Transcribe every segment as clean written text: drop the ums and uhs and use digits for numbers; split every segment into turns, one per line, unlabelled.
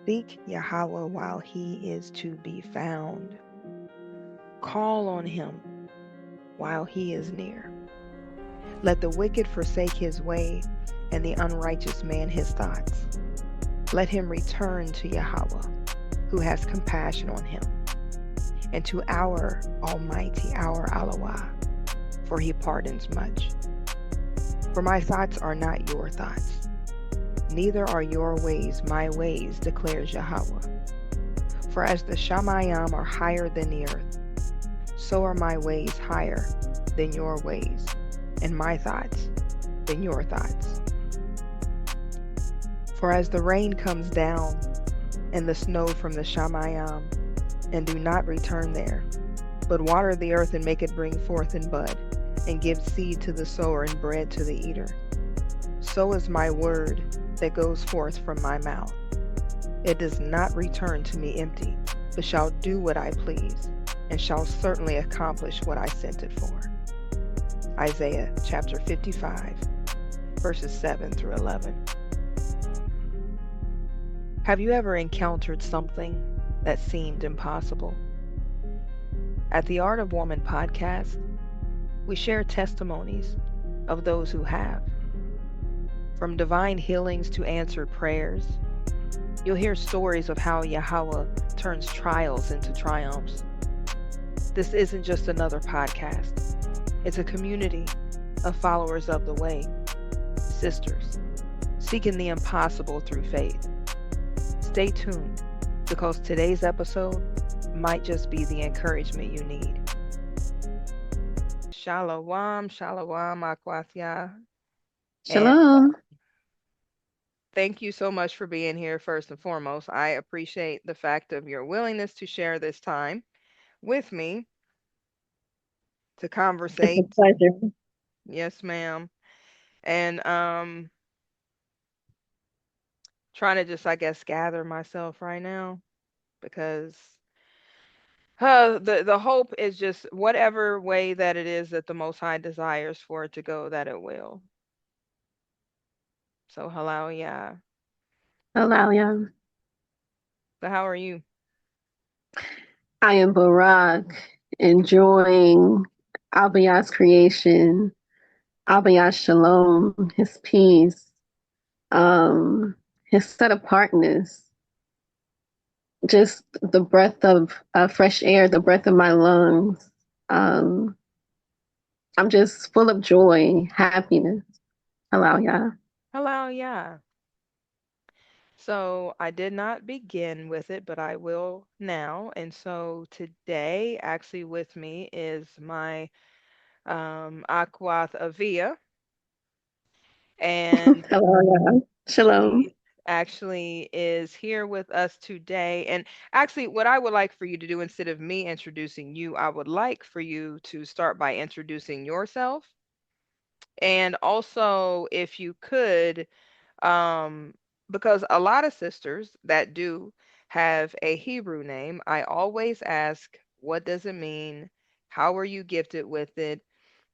Seek Yahweh while he is to be found. Call on him while he is near. Let the wicked forsake his way, and the unrighteous man his thoughts. Let him return to Yahweh, who has compassion on him, and to our Almighty, our Allah, for he pardons much. For my thoughts are not your thoughts, neither are your ways my ways, declares Yahweh. For as the Shamayim are higher than the earth, so are my ways higher than your ways, and my thoughts than your thoughts. For as the rain comes down and the snow from the Shamayim, and do not return there, but water the earth and make it bring forth and bud, and give seed to the sower and bread to the eater, so is my word that goes forth from my mouth. It does not return to me empty, but shall do what I please, and shall certainly accomplish what I sent it for. Isaiah chapter 55, verses 7 through 11. Have you ever encountered something that seemed impossible? At the Art of Woman podcast, we share testimonies of those who have. From divine healings to answered prayers, you'll hear stories of how Yahweh turns trials into triumphs. This isn't just another podcast. It's a community of followers of the way, sisters, seeking the impossible through faith. Stay tuned, because today's episode might just be the encouragement you need. Shalom, shalom, akwasya. And
Shalom.
thank you so much for being here, first and foremost. I appreciate the fact of your willingness to share this time with me to
It's a
conversate.
pleasure.
Yes, ma'am. And trying to just, I guess, gather myself right now, because the hope is just whatever way that it is that the Most High desires for it to go, that it will. So, hello, yeah.
Alalia.
So, how are you?
I am Barak, enjoying Abiyah's creation, Abiyah's shalom, his peace, his set apartness, just the breath of fresh air, the breath of my lungs. Um, I'm just full of joy, happiness. Alalia.
Hello, yeah. So, I did not begin with it, but I will now. And so, today, actually, with me is my Aquath Avia, and
Alalia. Shalom.
she actually is here with us today. And actually, what I would like for you to do, instead of me introducing you, I would like for you to start by introducing yourself. And also, if you could, um, because a lot of sisters that do have a Hebrew name, I always ask, what does it mean? How were you gifted with it?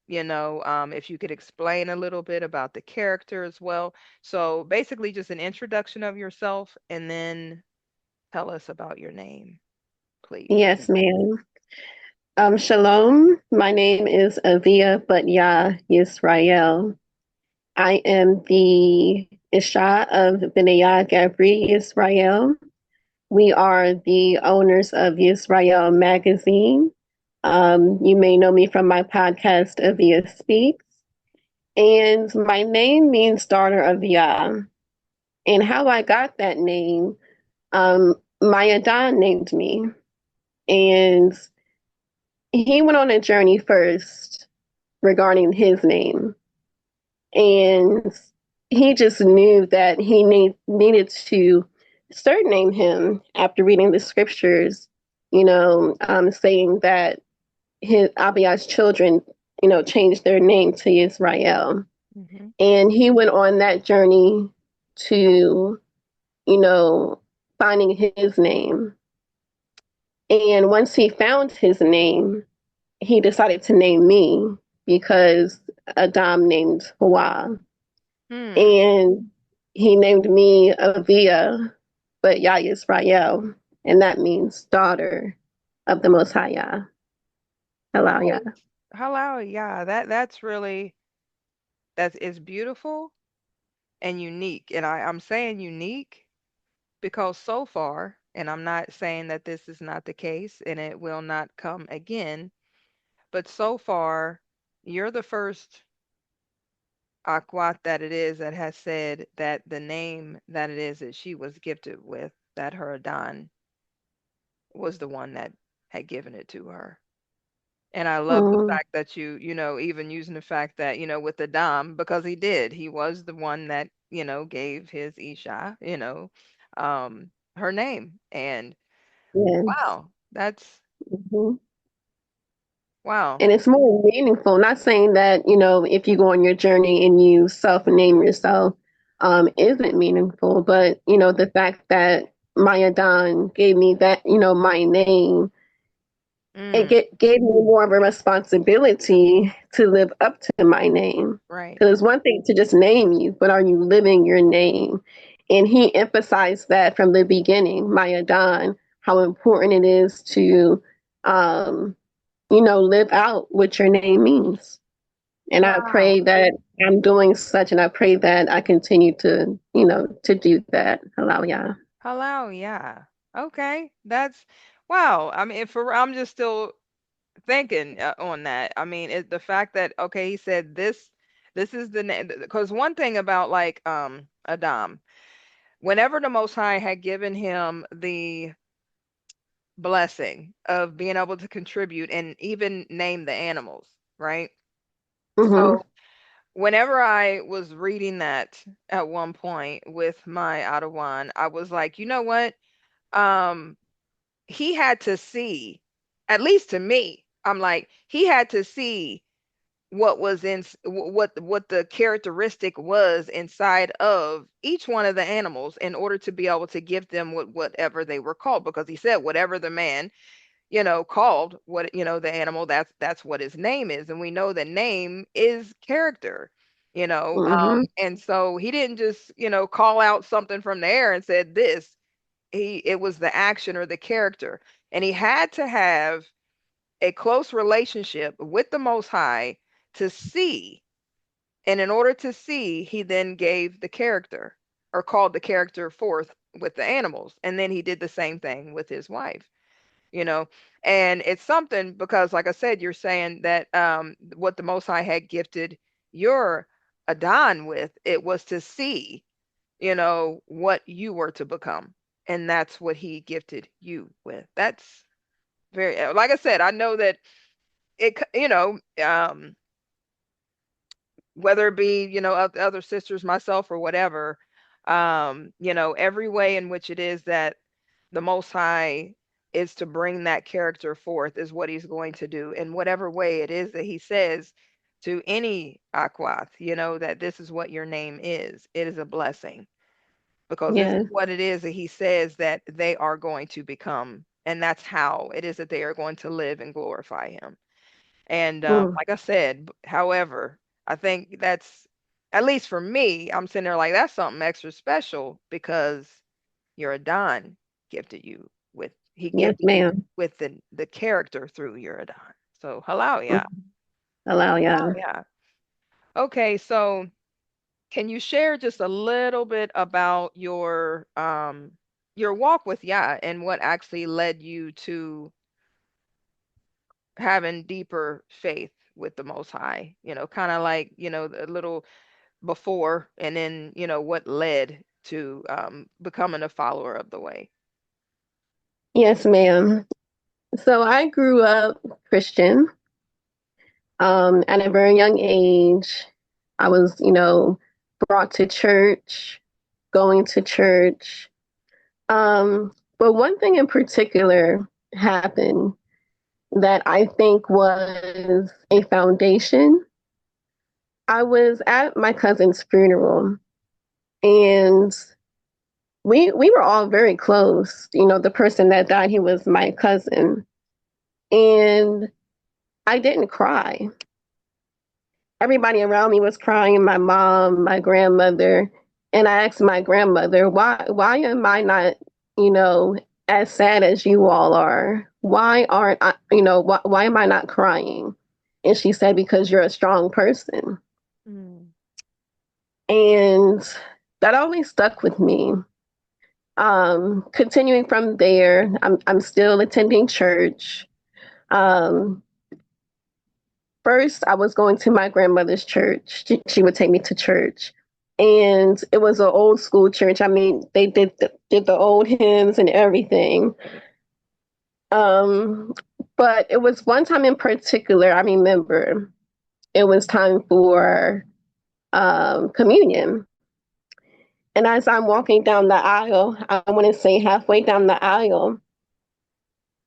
If you could explain a little bit about the character as well. So basically, just an introduction of yourself, and then tell us about your name, please.
Yes, ma'am. Shalom. My name is Avia but YAH Yisrael. I am the Isha of Benayah Gabri Yisrael. We are the owners of Yisrael magazine. You may know me from my podcast, Avia Speaks. And my name means daughter of Yah. And how I got that name, my Adon named me. And he went on a journey first regarding his name. And he just knew that he needed to surname him after reading the scriptures, saying that his Abiyah's children, changed their name to Israel.
Mm-hmm.
And he went on that journey to, finding his name. And once he found his name, he decided to name me because Adam named Hawa.
Hmm.
And he named me Avia but YAH is Rael, and that means daughter of the Most High Yah. Hello,
Oh,
Yah.
hello, yeah. That's really that is beautiful and unique. And I'm saying unique because so far, and I'm not saying that this is not the case and it will not come again, but so far, you're the first Aquat that it is that has said that the name that it is that she was gifted with, that her Adon was the one that had given it to her. And I love the
Mm,
fact that even using the fact that, with the Dom, because he did, he was the one that, gave his Isha, her name. And
yes.
wow, that's
Hmm.
wow.
And it's more meaningful. Not saying that, if you go on your journey and you self name yourself, isn't meaningful, but, the fact that Maya Don gave me that, my name, it
Mm,
gave me more of a responsibility to live up to my name.
right.
Because it's one thing to just name you, but are you living your name? And he emphasized that from the beginning, Maya Don, how important it is to, um, live out what your name means. And I
Wow.
pray that I'm doing such, and I pray that I continue to, to do that. Allow ya.
Hello, yeah. Okay. That's wow. I mean, I'm just still thinking on that. I mean, the fact that okay, he said this is the name because one thing about like Adam, whenever the Most High had given him the blessing of being able to contribute and even name the animals, right?
Mm-hmm.
So whenever I was reading that at one point with my Adawan, I was like, you know what? Um, he had to see, at least to me, I'm like, he had to see what was in what the characteristic was inside of each one of the animals in order to be able to give them whatever they were called because he said whatever the man called what the animal that's what his name is and we know that name is character
Mm-hmm.
and so he didn't just call out something from the air and said this it was the action or the character and he had to have a close relationship with the Most High to see. And in order to see, he then gave the character or called the character forth with the animals. And then he did the same thing with his wife, you know. And it's something because, like I said, you're saying that what the Most High had gifted your Adon with, it was to see, what you were to become. And that's what he gifted you with. That's very, like I said, I know that whether it be other sisters myself or whatever every way in which it is that the Most High is to bring that character forth is what he's going to do in whatever way it is that he says to any aquath that this is what your name is. It is a blessing because this is
Yes.
what it is that he says that they are going to become, and that's how it is that they are going to live and glorify him. And
Mm.
like I said, however, I think that's at least for me, I'm sitting there like that's something extra special because your Adon gifted you with he
Yes,
gifted you
ma'am.
with the character through your Adon. So hello,
Mm.
yeah.
Allow
Hello,
ya.
yeah. Okay, so can you share just a little bit about your walk with Yah and what actually led you to having deeper faith with the Most High, kind of like, a little before and then, what led to becoming a follower of the way.
Yes, ma'am. So I grew up Christian. At a very young age, I was, brought to church, going to church. But one thing in particular happened that I think was a foundation. I was at my cousin's funeral, and we were all very close. The person that died, he was my cousin, and I didn't cry. Everybody around me was crying, my mom, my grandmother, and I asked my grandmother, why am I not you know, as sad as you all are, why aren't I, why am I not crying? And she said, because you're a strong person.
Mm.
And that always stuck with me. Continuing from there, I'm still attending church. Um, First, I was going to my grandmother's church. She would take me to church, and it was an old school church. I mean, they did the old hymns and everything.
Right.
Um, but it was one time in particular. I remember it was time for communion, and as I'm walking down the aisle, I want to say halfway down the aisle,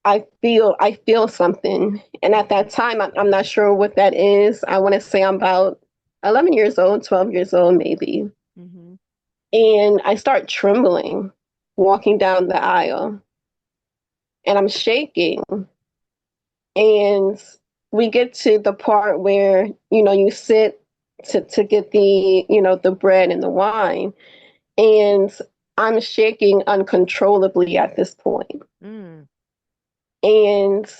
I feel something, and at that time, I'm not sure what that is. I want to say I'm about 11 years old, 12 years old, maybe,
Mm-hmm.
and I start trembling, walking down the aisle, and I'm shaking, and we get to the part where you sit to get the bread and the wine, and I'm shaking uncontrollably at this point.
Mm.
And,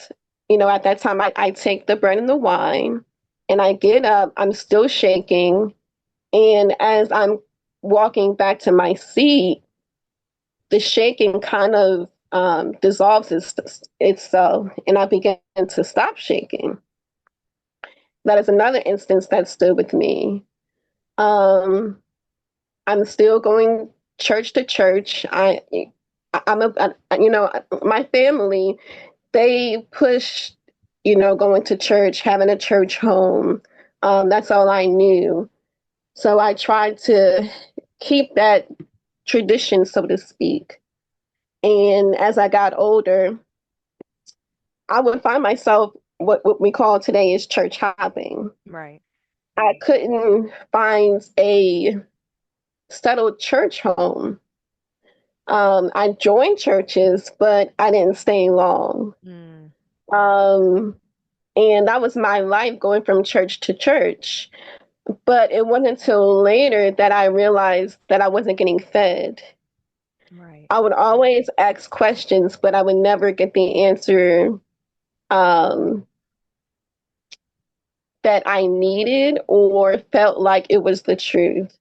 at that time, I take the bread and the wine and I get up, I'm still shaking. And as I'm walking back to my seat, the shaking kind of dissolves itself and I begin to stop shaking. That is another instance that stood with me. Um, I'm still going church to church. I'm my family, they push, going to church, having a church home. That's all I knew. So I tried to keep that tradition, so to speak. And as I got older, I would find myself what we call today is church hopping.
Right.
I couldn't find a settled church home. I joined churches, but I didn't stay long.
Mm.
Um, And that was my life going from church to church. But it wasn't until later that I realized that I wasn't getting fed.
Right.
I would always ask questions, but I would never get the answer um, that I needed or felt like it was the truth.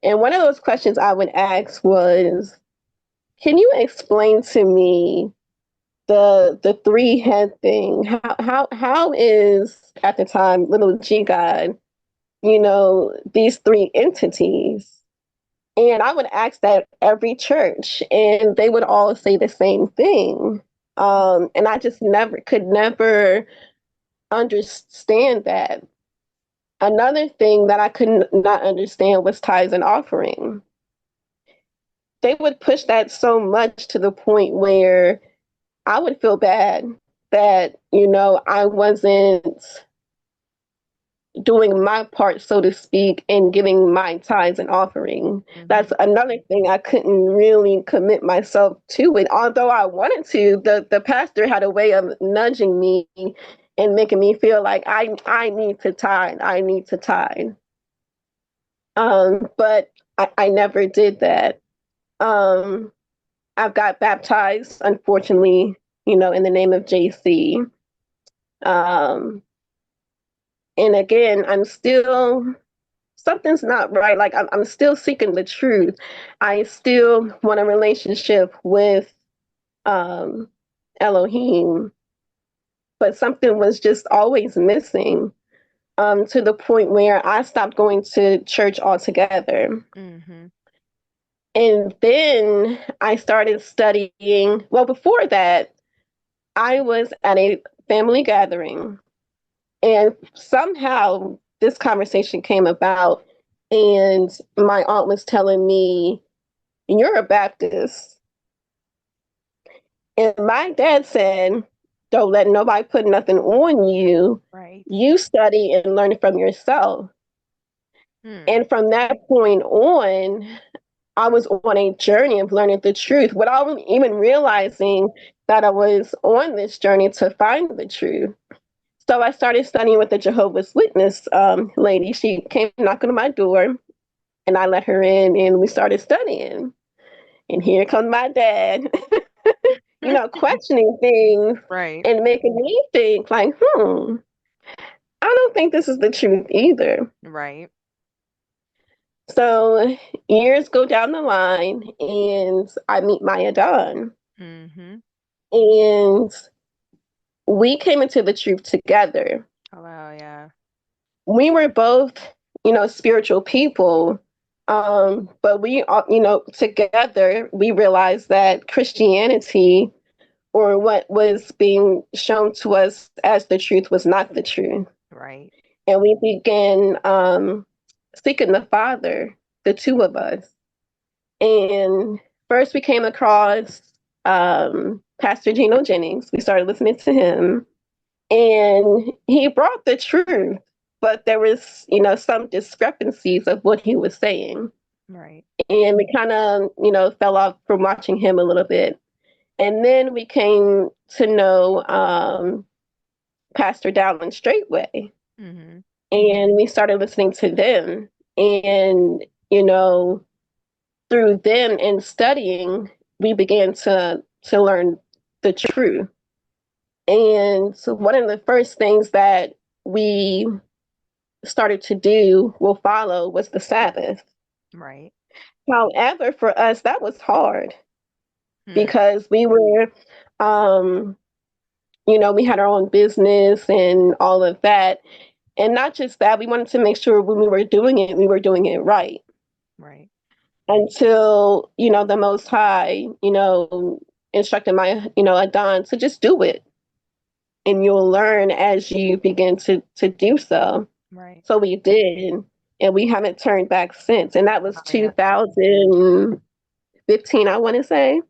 And one of those questions I would ask was, can you explain to me the three head thing? How is at the time little G God, these three entities? And I would ask that every church, and they would all say the same thing. And I just never understand that. Another thing that I could not understand was tithes and offering. They would push that so much to the point where I would feel bad that, I wasn't doing my part, so to speak, in giving my tithes and offering.
Mm-hmm.
That's another thing I couldn't really commit myself to it. Although I wanted to, the pastor had a way of nudging me and making me feel like I need to tithe. I need to tithe. But I never did that. Um, I've got baptized, unfortunately, in the name of JC. Um, and again, I'm still something's not right. Like I'm still seeking the truth. I still want a relationship with um, Elohim, but something was just always missing. To the point where I stopped going to church altogether.
Mm-hmm.
And then I started studying. Well, before that, I was at a family gathering, and somehow this conversation came about, and my aunt was telling me, "You're a Baptist." And my dad said, "Don't let nobody put nothing on you.
Right.
You study and learn it from yourself."
Hmm.
And from that point on, I was on a journey of learning the truth without even realizing that I was on this journey to find the truth. So I started studying with the Jehovah's Witness lady. She came knocking on my door, and I let her in, and we started studying. And here comes my dad, questioning things
Right.
and making me think like, I don't think this is the truth either.
Right.
So years go down the line and I meet Maya Dawn.
Mm-hmm.
And we came into the truth together.
Hello, yeah.
We were both, spiritual people. But we, together, we realized that Christianity, or what was being shown to us as the truth, was not the truth.
Right.
And we began seeking the Father, the two of us. And first we came across Pastor Geno Jennings. We started listening to him, and he brought the truth, but there was, some discrepancies of what he was saying.
Right.
And we kind of, fell off from watching him a little bit. And then we came to know Pastor Dowling Straightway,
Mm-hmm.
and we started listening to them. And, you know, through them and studying, we began to learn the truth. And so one of the first things that we started to do, will follow, was the Sabbath.
Right.
However, for us, that was hard
Hmm.
because we were, um, we had our own business and all of that. And not just that, we wanted to make sure when we were doing it, we were doing it right.
Right.
Until, the Most High, instructed my, Adon to just do it. And you'll learn as you begin to do so.
Right.
So we did. And we haven't turned back since. And that was
Oh, yeah.
2015, I want to say.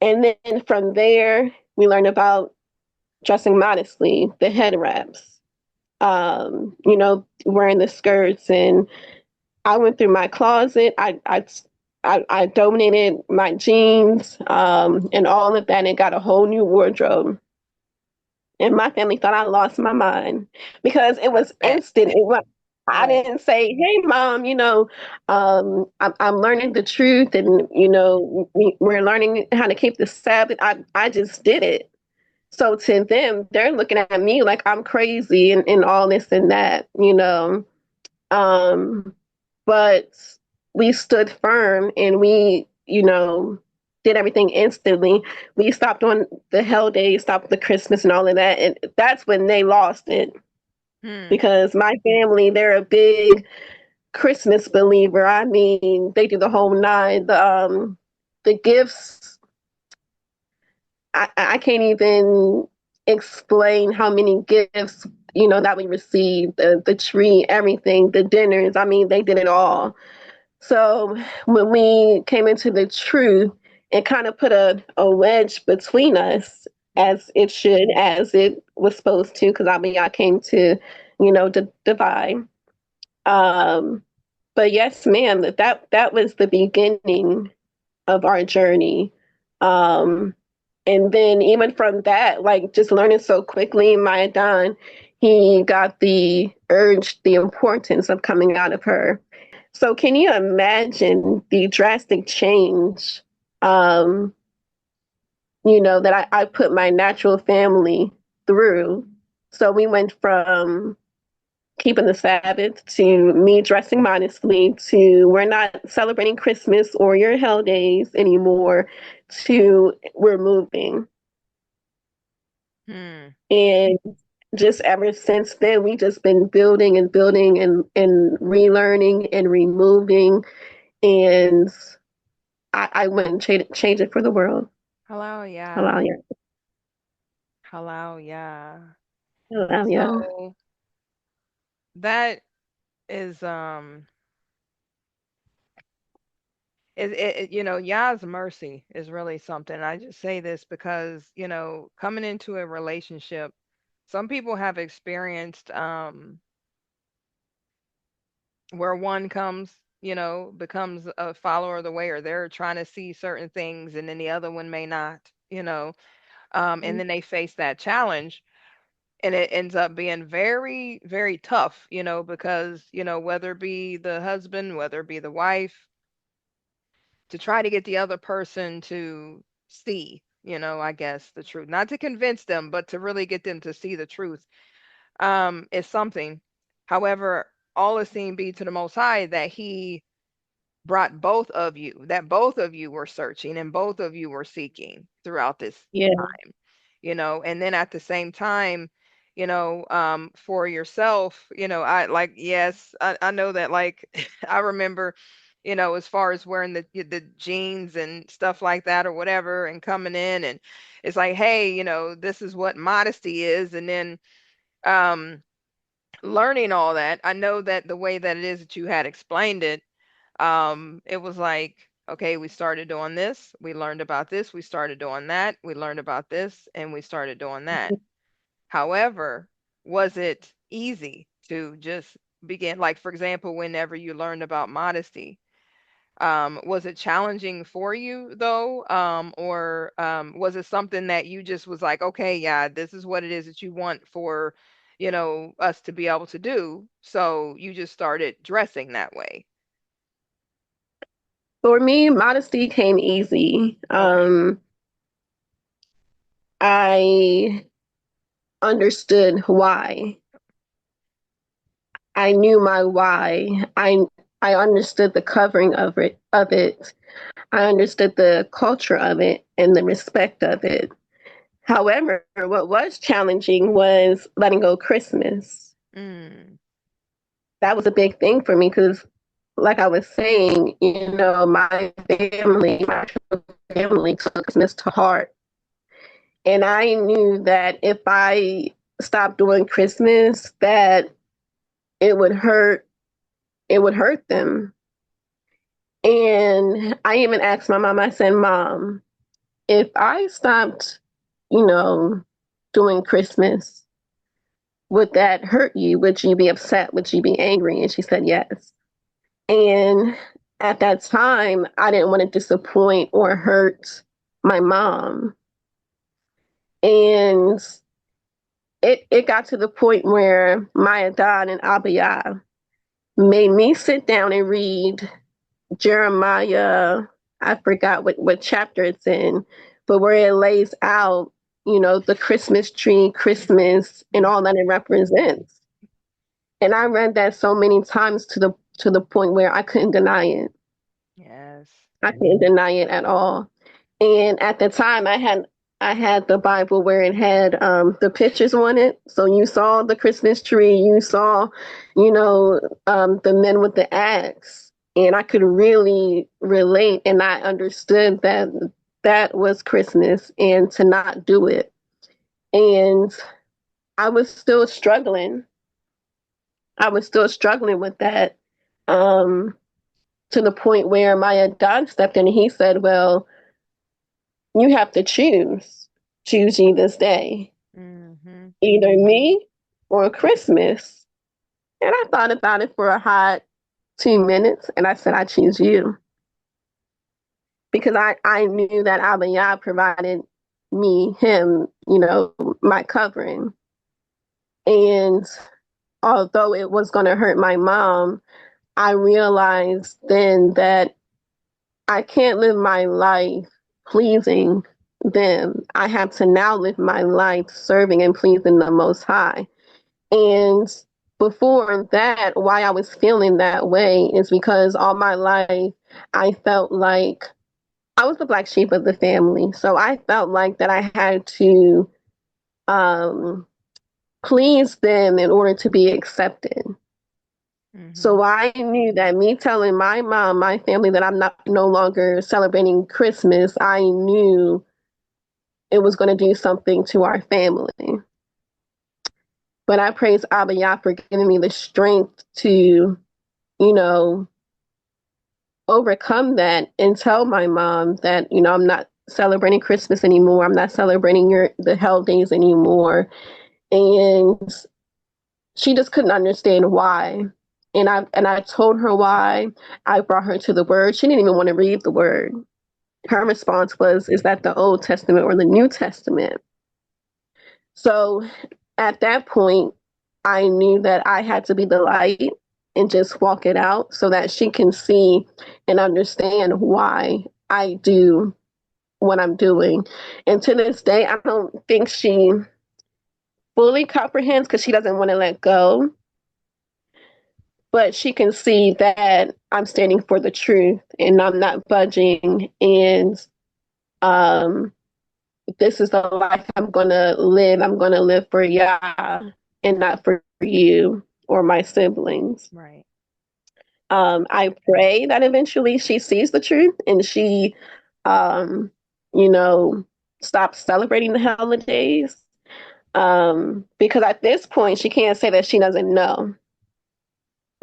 And then from there, we learned about dressing modestly, the head wraps, wearing the skirts. And I went through my closet. I donated my jeans and all of that and got a whole new wardrobe. And my family thought I lost my mind because it
I
was
bet.
instant. I
Right.
didn't say, "Hey, mom, I'm learning the truth, and we're learning how to keep the Sabbath." I just did it. So to them, they're looking at me like I'm crazy and all this and that. Um, but we stood firm and we, did everything instantly. We stopped on the hell days, stopped the Christmas and all of that. And that's when they lost it
Hmm.
because my family, they're a big Christmas believer. I mean, they do the whole nine. The gifts, I can't even explain how many gifts, that we received, the tree, everything, the dinners. I mean, they did it all. So when we came into the truth, it kind of put a wedge between us, as it should, as it was supposed to, because I mean, I came to, divide. Um, but yes, ma'am, that was the beginning of our journey. Um, and then even from that, like just learning so quickly, my Don, he got the urge, the importance of coming out of her. So can you imagine the drastic change, um, that I put my natural family through? So we went from keeping the Sabbath to me dressing modestly to we're not celebrating Christmas or your hell days anymore to we're moving.
Hmm.
And just ever since then, we just been building and building and relearning and removing. And I wouldn't change it for the world.
Hello, yeah.
Allow you.
Hello, yeah.
Allow you.
So that is Yah's mercy is really something. I just say this because, coming into a relationship, some people have experienced where one comes, becomes a follower of the way, or they're trying to see certain things and then the other one may not, and then they face that challenge and it ends up being very, very tough, because, whether it be the husband, whether it be the wife, to try to get the other person to see, I guess the truth, not to convince them, but to really get them to see the truth, is something. However, all esteem be to the Most High that He brought both of you, that both of you were searching and both of you were seeking throughout this
Yeah.
time, and then at the same time, for yourself, I like, yes, I know that, like, I remember, as far as wearing the jeans and stuff like that or whatever, and coming in, and it's like, hey, this is what modesty is. And then, um, learning all that, I know that the way that it is that you had explained it, it was like, okay, we started doing this, we learned about this, we started doing that, we learned about this, and we started doing that. However, was it easy to just begin, like, for example, whenever you learned about modesty, was it challenging for you though? Or was it something that you just was like, okay, yeah, this is what it is that you want for, us to be able to do. So you just started dressing that way.
For me, modesty came easy.
Okay.
I understood why. I knew my why. I understood the covering of it. I understood the culture of it and the respect of it. However, what was challenging was letting go Christmas.
Mm,
That was a big thing for me because, like I was saying, my family took Christmas to heart. And I knew that if I stopped doing Christmas, that it would hurt it would hurt them. And I even asked my mom, I said, Mom, if I stopped, you know, doing Christmas, would that hurt you? Would you be upset? Would you be angry? And she said, yes. And at that time, I didn't want to disappoint or hurt my mom. And it got to the point where Maya Don and Abiyah made me sit down and read Jeremiah. I forgot what chapter it's in, but where it lays out, the Christmas tree, Christmas, and all that it represents. And I read that so many times to the point where I couldn't deny it.
yes.
I couldn't deny it at all. And at the time, I had the Bible where it had the pictures on it. So you saw the Christmas tree, you saw, the men with the axe, and I could really relate, and I understood that that was Christmas, and to not do it. And I was still struggling. I was still struggling with that, to the point where my dad stepped in and he said, "Well, you have to choose. Choose ye this day,
Mm-hmm.
either me or Christmas." And I thought about it for a hot 2 minutes and I said, I choose you. Because I knew that Abba Yah provided me, him, my covering. And although it was going to hurt my mom, I realized then that I can't live my life pleasing them. I have to now live my life serving and pleasing the Most High. And before that, why I was feeling that way is because all my life I felt like I was the black sheep of the family. So I felt like that I had to um, please them in order to be accepted.
Mm-hmm.
So I knew that me telling my mom, my family, that I'm not no longer celebrating Christmas, I knew it was going to do something to our family. But I praise Abba Yah for giving me the strength to, you know, overcome that and tell my mom that, I'm not celebrating Christmas anymore. I'm not celebrating the holidays anymore. And she just couldn't understand why. And I told her why. I brought her to the word. She didn't even want to read the word. Her response was, is that the Old Testament or the New Testament? So at that point, I knew that I had to be the light. and just walk it out so that she can see and understand why I do what I'm doing. And to this day, I don't think she fully comprehends because she doesn't want to let go, but she can see that I'm standing for the truth and I'm not budging. And um, this is the life I'm going to live. I'm going to live for Yah and not for you or my siblings.
Right.
I pray that eventually she sees the truth and she, um, you know, stops celebrating the holidays. Because at this point, she can't say that she doesn't know.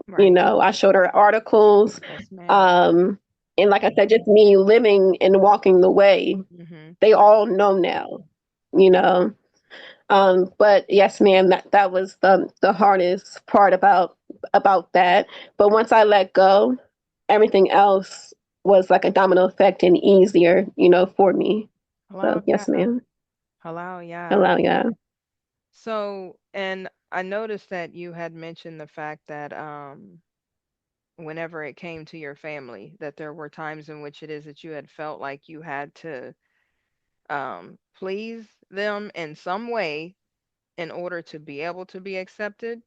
You
Right.
know, I showed her articles.
Yes, ma'am.
Um, and like I said, just me living and walking the way,
Mm-hmm.
they all know now, you know. But yes, ma'am, that was the hardest part about that. But once I let go, everything else was like a domino effect and easier, you know, for me. So
Hello,
yes,
yeah.
ma'am.
Hello, yeah.
Allow yeah.
So, and I noticed that you had mentioned the fact that whenever it came to your family, that there were times in which it is that you had felt like you had to please them in some way in order to be able to be accepted.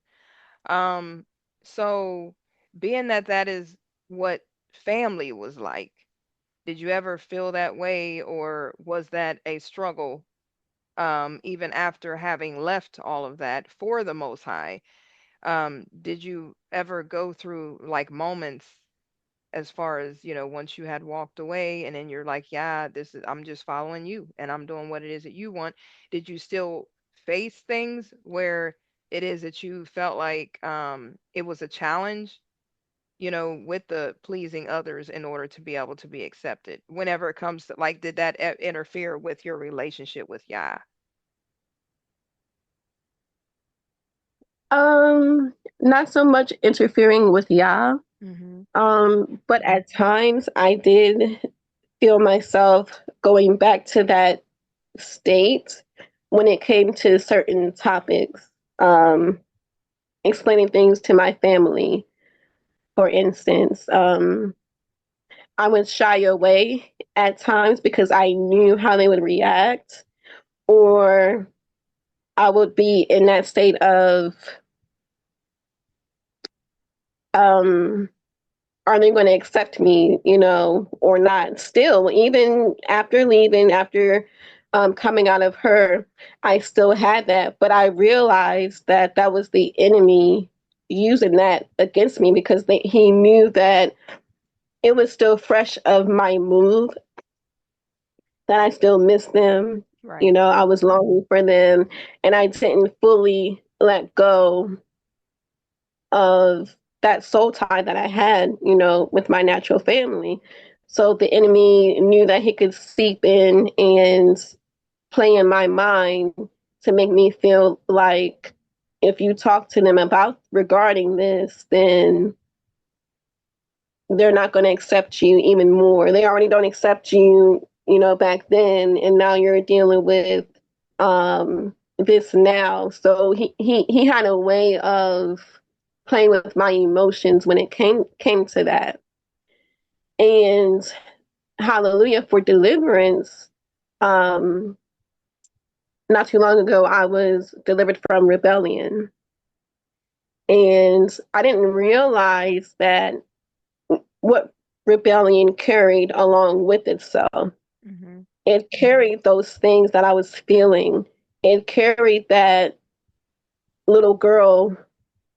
Um, so being that that is what family was like, did you ever feel that way, or was that a struggle even after having left all of that for the Most High? Did you ever go through like moments as far as, once you had walked away and then you're like, yeah, this is, I'm just following you and I'm doing what it is that you want. Did you still face things where it is that you felt like it was a challenge, with the pleasing others in order to be able to be accepted? Whenever it comes to like, did that interfere with your relationship with Yah?
Not so much interfering with Yah.
Mm-hmm.
But at times I did feel myself going back to that state when it came to certain topics. Um, Explaining things to my family, for instance. I would shy away at times because I knew how they would react, or I would be in that state of, um, are they going to accept me, you know, or not? Still, even after leaving, after coming out of her, I still had that. But I realized that that was the enemy using that against me because he knew that it was still fresh of my move, that I still miss them. You
Right.
know, I was longing for them, and I didn't fully let go of that soul tie that I had, you know, with my natural family. So the enemy knew that he could seep in and play in my mind to make me feel like if you talk to them about regarding this, then they're not going to accept you even more. They already don't accept you, you know, back then, and now you're dealing with this now. So he had a way of playing with my emotions when it came to that. And hallelujah for deliverance. Um, Not too long ago, I was delivered from rebellion, and I didn't realize that what rebellion carried along with itself.
Mm-hmm.
It carried those things that I was feeling. It carried that little girl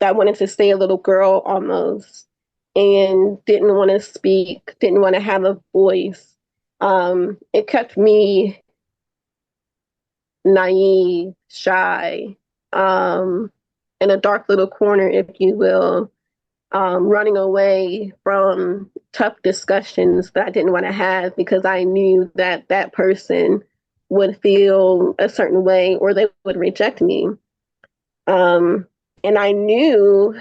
that wanted to stay a little girl almost and didn't want to speak, didn't want to have a voice. It kept me naive, shy, um, in a dark little corner, if you will, running away from tough discussions that I didn't want to have because I knew that that person would feel a certain way or they would reject me. Um, and I knew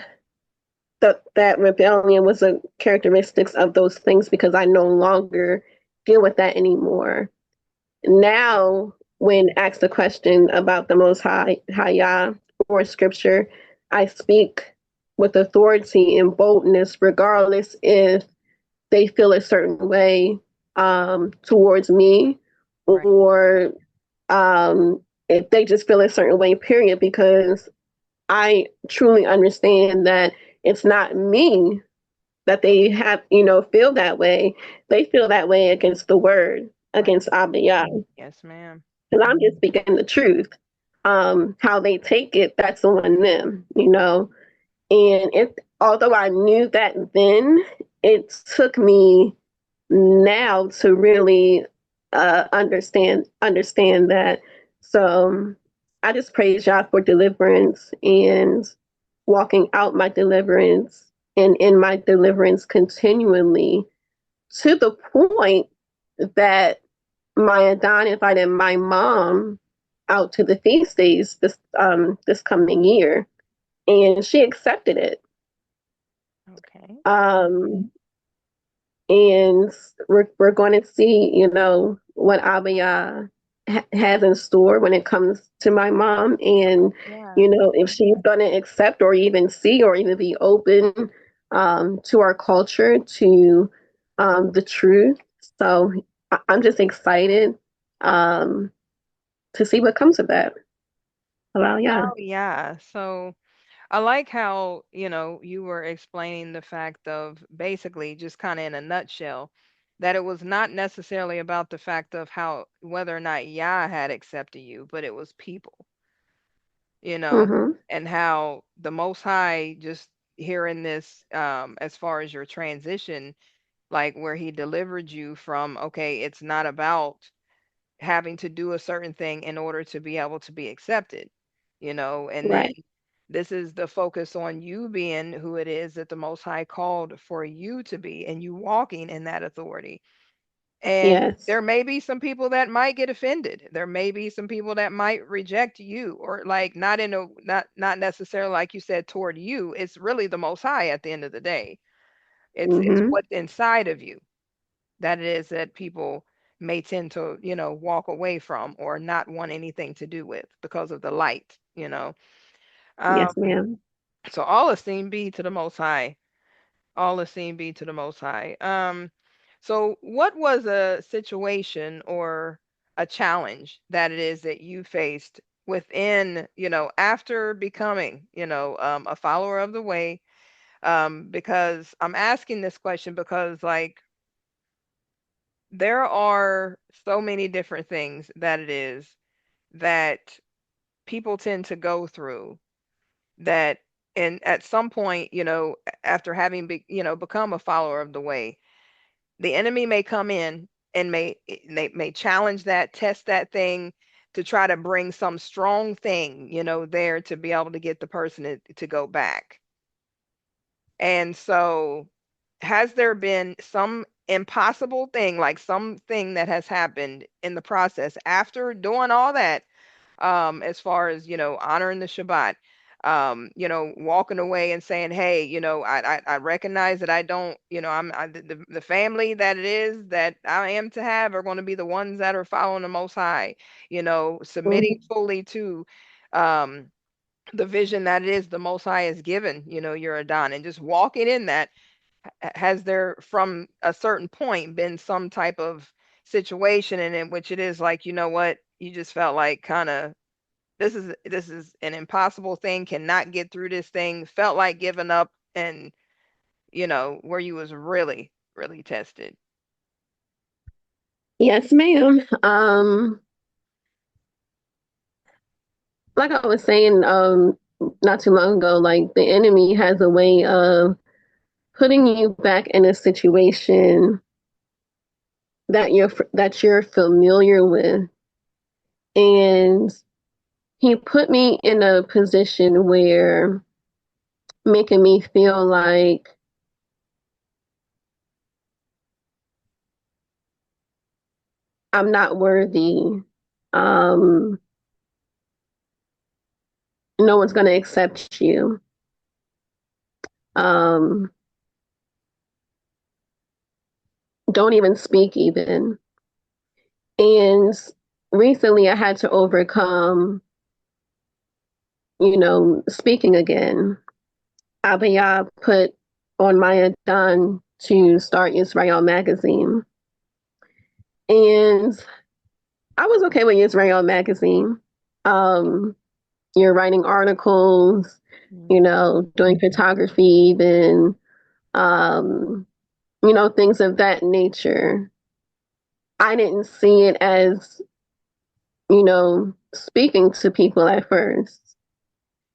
that that rebellion was a characteristics of those things because I no longer deal with that anymore. Now, when asked a question about the Most High, Yah, or Scripture, I speak with authority and boldness, regardless if they feel a certain way towards me,
Right.
or if they just feel a certain way, period, because I truly understand that it's not me that they have, feel that way. They feel that way against the word,
Right.
against Abba Yah.
Yes, ma'am.
Because I'm just speaking the truth. How they take it, that's on them. And although I knew that then, it took me now to really understand that. So I just praise y'all for deliverance and walking out my deliverance and in my deliverance continually, to the point that my Adon invited my mom out to the feast days this coming year, and she accepted it.
Okay.
Um, and we're going to see, what Abaya has in store when it comes to my mom, and
Yeah.
if she's going to accept or even see or even be open to our culture, to the truth. So I'm just excited um, to see what comes of that. Well, yeah.
Oh, yeah. So I like how, you were explaining the fact of basically just kind of in a nutshell that it was not necessarily about the fact of how whether or not Yah had accepted you, but it was people, you know,
Mm-hmm.
and how the Most High just hearing this as far as your transition, like where he delivered you from, okay, it's not about having to do a certain thing in order to be able to be accepted, and then
Right.
this is the focus on you being who it is that the Most High called for you to be and you walking in that authority. And
Yes.
there may be some people that might get offended. There may be some people that might reject you, or like not in a not necessarily like you said toward you. It's really the Most High at the end of the day. It's
Mm-hmm.
what's inside of you that it is that people may tend to, walk away from or not want anything to do with because of the light. Um,
Yes, ma'am.
so all esteem be to the Most High. All esteem be to the Most High. So what was a situation or a challenge that it is that you faced within, after becoming, a follower of the way? Because I'm asking this question because like there are so many different things that it is that people tend to go through that and at some point after having become a follower of the way, the enemy may come in and they may challenge that, test that thing to try to bring some strong thing there to be able to get the person to go back. And so, has there been some impossible thing, like something that has happened in the process after doing all that, as far as, honoring the Shabbat, walking away and saying, hey, I recognize that I don't, the family that it is that I am to have are going to be the ones that are following the Most High, submitting
Mm-hmm.
fully to, um, the vision that it is the Most High has given, your Adon, and just walking in that. Has there from a certain point been some type of situation in which it is like, what, you just felt like kind of this is an impossible thing, cannot get through this thing, felt like giving up, and where you was really, really tested.
Yes, ma'am. Like I was saying, not too long ago, like the enemy has a way of putting you back in a situation that you're familiar with, and he put me in a position where making me feel like I'm not worthy. Um, no one's gonna accept you. Um, don't even speak even. And recently I had to overcome, speaking again. Abiyah put on Maya Don to start Israel magazine. And I was okay with Israel magazine. Um, you're writing articles, doing photography, then, um, things of that nature. I didn't see it as, speaking to people at first.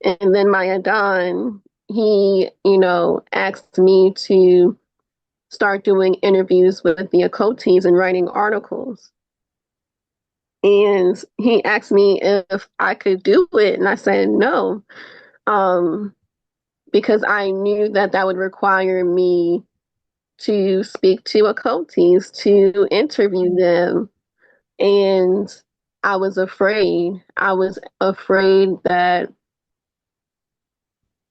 And then my Adon, he, asked me to start doing interviews with the occultes and writing articles. And he asked me if I could do it. And I said no, um, because I knew that that would require me to speak to occultes, to interview them. And I was afraid. I was afraid that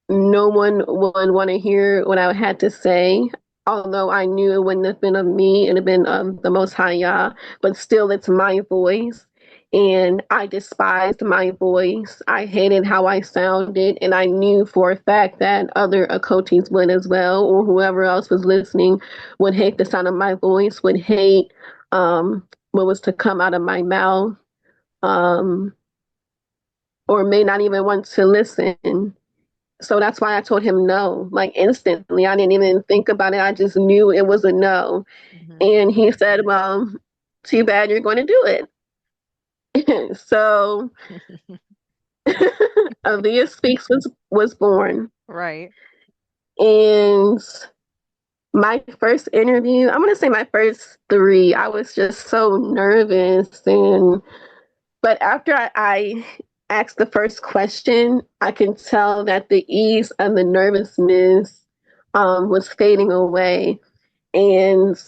no one would want to hear what I had to say. Although I knew it wouldn't have been of me, it'd have been of the Most High Yah, but still, it's my voice. And I despised my voice. I hated how I sounded. And I knew for a fact that other occultes would as well, or whoever else was listening would hate the sound of my voice, would hate what was to come out of my mouth, um, or may not even want to listen. So that's why I told him no, like instantly. I didn't even think about it. I just knew it was a no.
Mm-hmm.
And he said, well, too bad you're going to do it. So Avia Speaks was born.
Right.
And my first interview, I'm going to say my first three, I was just so nervous. But after I asked the first question, I can tell that the ease and the nervousness was fading away. And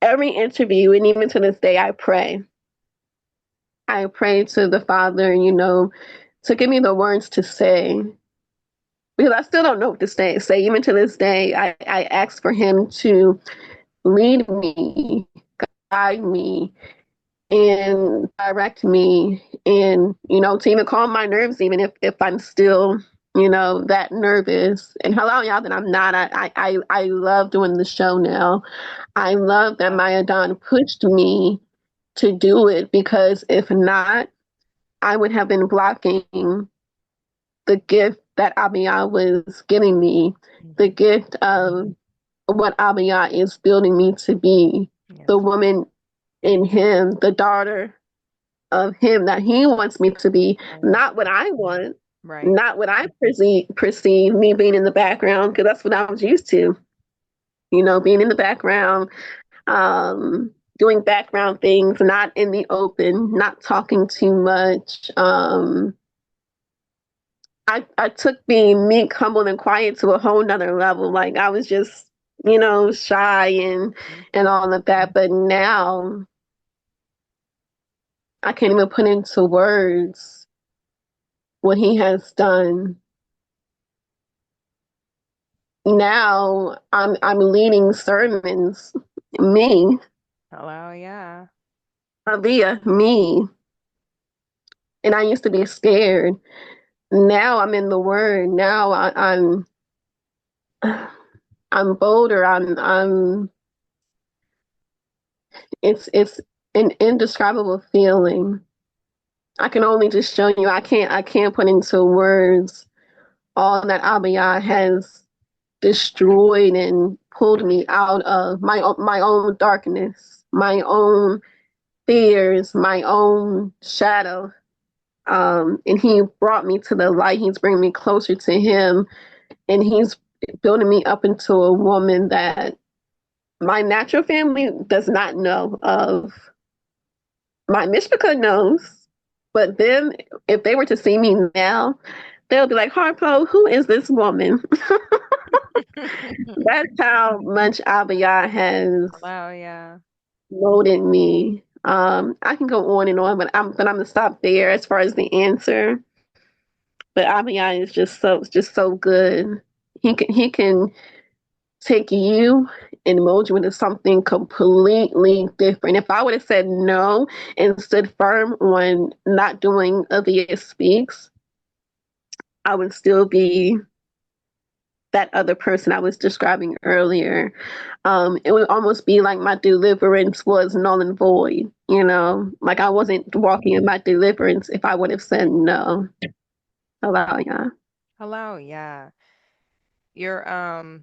every interview, and even to this day, I pray. I pray to the Father, to give me the words to say. Because I still don't know what to say. Even to this day, I ask for Him to lead me, guide me, and direct me, and to even calm my nerves, even if I'm still that nervous. And hello y'all, that I'm not. I love doing the show now. I love that Maya Don pushed me to do it, because if not, I would have been blocking the gift that Abiyah was giving me, the
Mm-hmm.
gift of what Abiyah is building me to be,
Yes.
the woman in him, the daughter of him that he wants me to be,
Right.
not what I want,
Right.
not what I perceive me being in the background, because that's what I was used to, being in the background, doing background things, not in the open, not talking too much. I took being meek, humble, and quiet to a whole nother level. Like I was just, shy and all of that. But now I can't even put into words what he has done. Now I'm leading sermons, me,
Hello, yeah.
via me, and I used to be scared. Now I'm in the Word. Now I'm bolder. I'm. It's an indescribable feeling. I can only just show you. I can't put into words all that Abiyah has destroyed and pulled me out of my own darkness, my own fears, my own shadow. And he brought me to the light. He's bringing me closer to him, and he's building me up into a woman that my natural family does not know of. My Mishpachah knows, but then if they were to see me now, they'll be like, Harpo, who is this woman? That's how much Abiyah has
Hello, yeah.
molded me. I can go on and on, but I'm gonna stop there as far as the answer. But Abiyah is just so good. He can take you and mold you into something completely different. If I would have said no and stood firm on not doing Avia Speaks, I would still be that other person I was describing earlier. It would almost be like my deliverance was null and void, you know, like I wasn't walking in my deliverance if I would have said no. Allow, yeah.
Hello, yeah. You're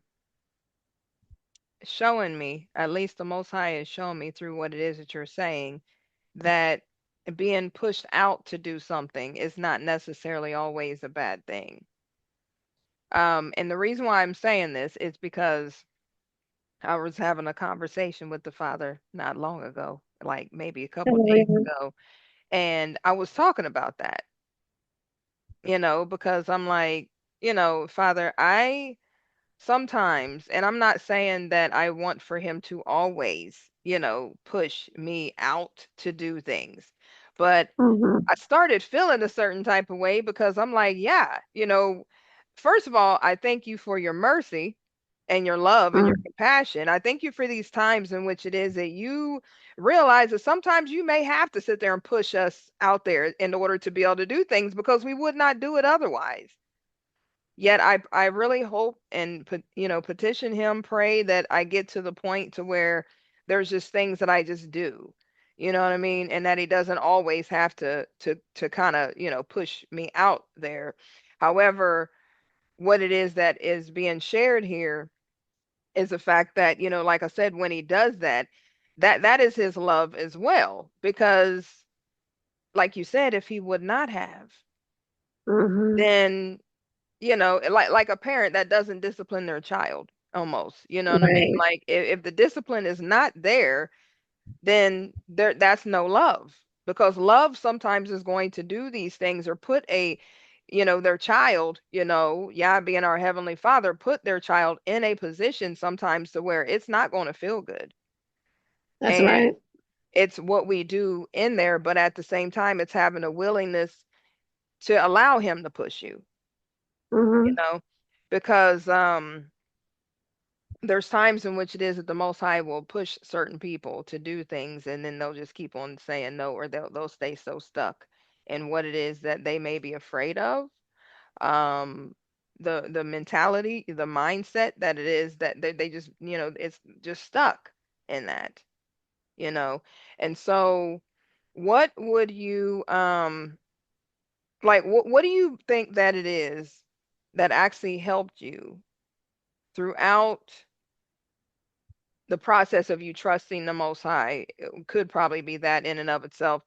showing me, at least the Most High is showing me through what it is that you're saying, that being pushed out to do something is not necessarily always a bad thing. And the reason why I'm saying this is because I was having a conversation with the Father not long ago, like maybe a couple days
Hallelujah.
ago, and I was talking about that, because I'm like, Father, I sometimes, and I'm not saying that I want for him to always, push me out to do things, but
Mm-hmm.
I started feeling a certain type of way because I'm like, yeah, first of all, I thank you for your mercy and your love and your compassion. I thank you for these times in which it is that you realize that sometimes you may have to sit there and push us out there in order to be able to do things because we would not do it otherwise. Yet I really hope and petition him, pray that I get to the point to where there's just things that I just do. You know what I mean? And that he doesn't always have to kind of, push me out there. However, what it is that is being shared here is the fact that, like I said, when he does that, that is his love as well. Because like you said, if he would not have,
Mm-hmm.
then like a parent that doesn't discipline their child almost, you know what I mean?
Right.
Like if the discipline is not there, then that's no love, because love sometimes is going to do these things or put their child, yeah, being our heavenly father, put their child in a position sometimes to where it's not going to feel good.
That's
And
right.
it's what we do in there, but at the same time it's having a willingness to allow him to push you, you
Mm-hmm.
know because there's times in which it is that the Most High will push certain people to do things, and then they'll just keep on saying no, or they'll stay so stuck in what it is that they may be afraid of. Um, the mentality, the mindset that it is that they just, it's just stuck in that, you know. And so, what would you like? What do you think that it is that actually helped you throughout the process of you trusting the Most High? It could probably be that in and of itself,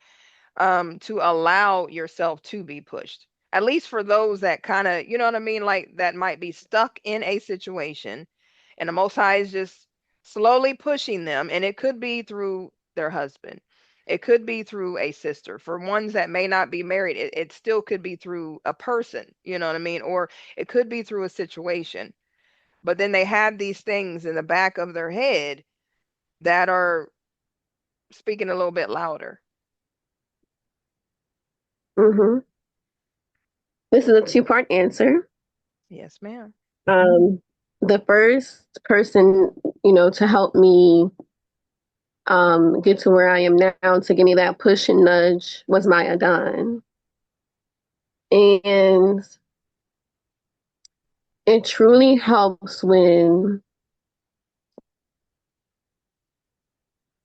to allow yourself to be pushed. At least for those that kind of, you know what I mean, like that might be stuck in a situation, and the Most High is just slowly pushing them, and it could be through their husband. It could be through a sister. For ones that may not be married, it still could be through a person, you know what I mean? Or it could be through a situation. But then they have these things in the back of their head that are speaking a little bit louder.
Mm-hmm. This is a two-part answer.
Yes, ma'am.
Um, the first person, to help me get to where I am now, to give me that push and nudge, was my Adon. And it truly helps when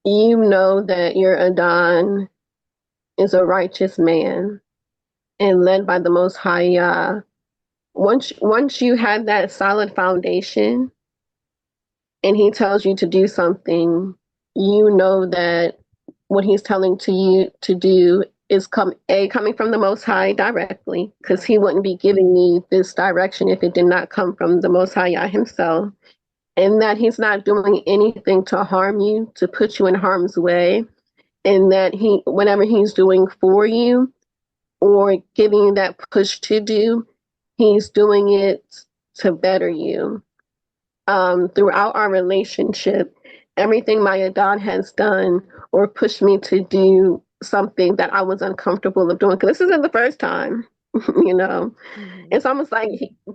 you know that your Adon is a righteous man and led by the Most High Yah. Once you have that solid foundation and he tells you to do something, you know that what he's telling to you to do is coming from the Most High directly, because he wouldn't be giving me this direction if it did not come from the Most High Yah himself, and that he's not doing anything to harm you, to put you in harm's way, and that whatever he's doing for you or giving you that push to do, he's doing it to better you. Throughout our relationship, everything my Adon has done or pushed me to do something that I was uncomfortable of doing, because this isn't the first time, you know.
Hmm.
It's almost like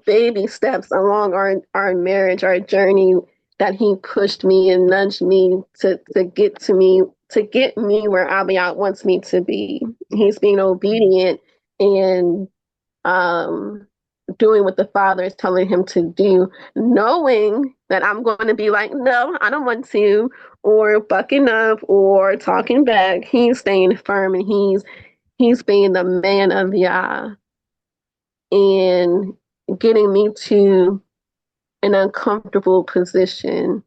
baby steps along our marriage, our journey, that he pushed me and nudged me to get me where Abiyah wants me to be.
Yes.
He's being obedient and um doing what the Father is telling him to do, knowing that I'm going to be like, no, I don't want to, or bucking up or talking back. He's staying firm, and he's being the man of Yah and getting me to an uncomfortable position.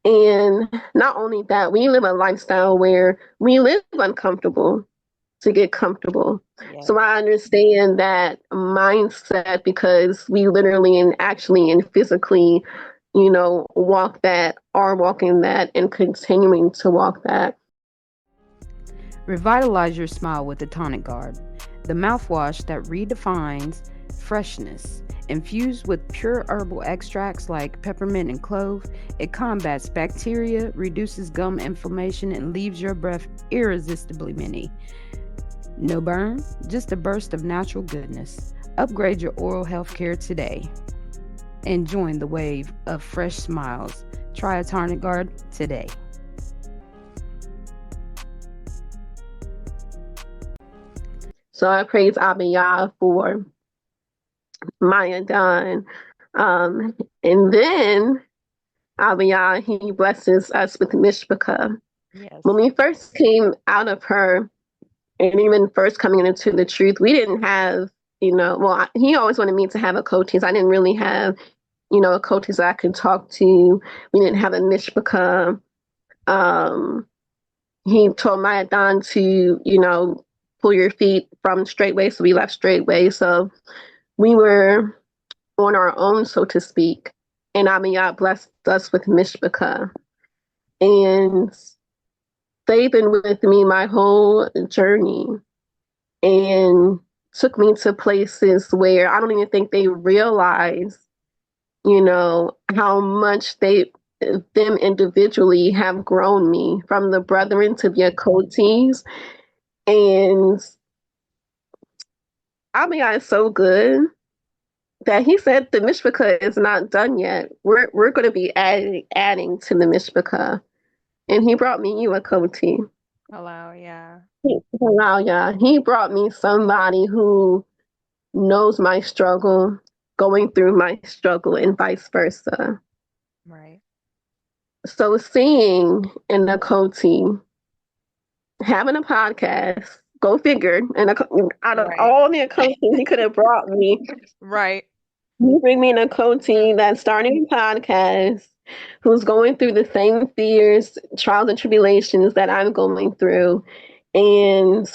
And not only that, we live a lifestyle where we live uncomfortable to get comfortable.
Yes.
So I understand that mindset, because we literally and actually and physically, walk that, are walking that, and continuing to walk that.
Revitalize your smile with the Tonic Guard, the mouthwash that redefines freshness. Infused with pure herbal extracts like peppermint and clove, it combats bacteria, reduces gum inflammation, and leaves your breath irresistibly minty. No burn, just a burst of natural goodness. Upgrade your oral health care today and join the wave of fresh smiles. Try a Tonic Guard today.
So I praise Abba Yah for Maya Don. And then Abba Yah, he blesses us with Mishpachah.
Yes.
When we first came out of her, and even first coming into the truth, we didn't have, he always wanted me to have a coaches. I didn't really have, a coaches that I could talk to. We didn't have a Mishpachah. He told Maya Don to, pull your feet from straight way. So we left straight way. So we were on our own, so to speak. And Abiyah blessed us with Mishpachah. And they've been with me my whole journey and took me to places where I don't even think they realize, how much them individually have grown me, from the brethren to the occultes. And Abiyah is so good that he said the Mishpachah is not done yet. We're going to be adding to the Mishpachah. And he brought me you a Koti.
Allow, yeah.
Wow, yeah. He brought me somebody who knows my struggle, going through my struggle, and vice versa.
Right.
So seeing in the Koti, having a podcast, go figure, and out of all the occults he could have brought me,
Right.
you bring me in a Koti that's starting a podcast, who's going through the same fears, trials, and tribulations that I'm going through. And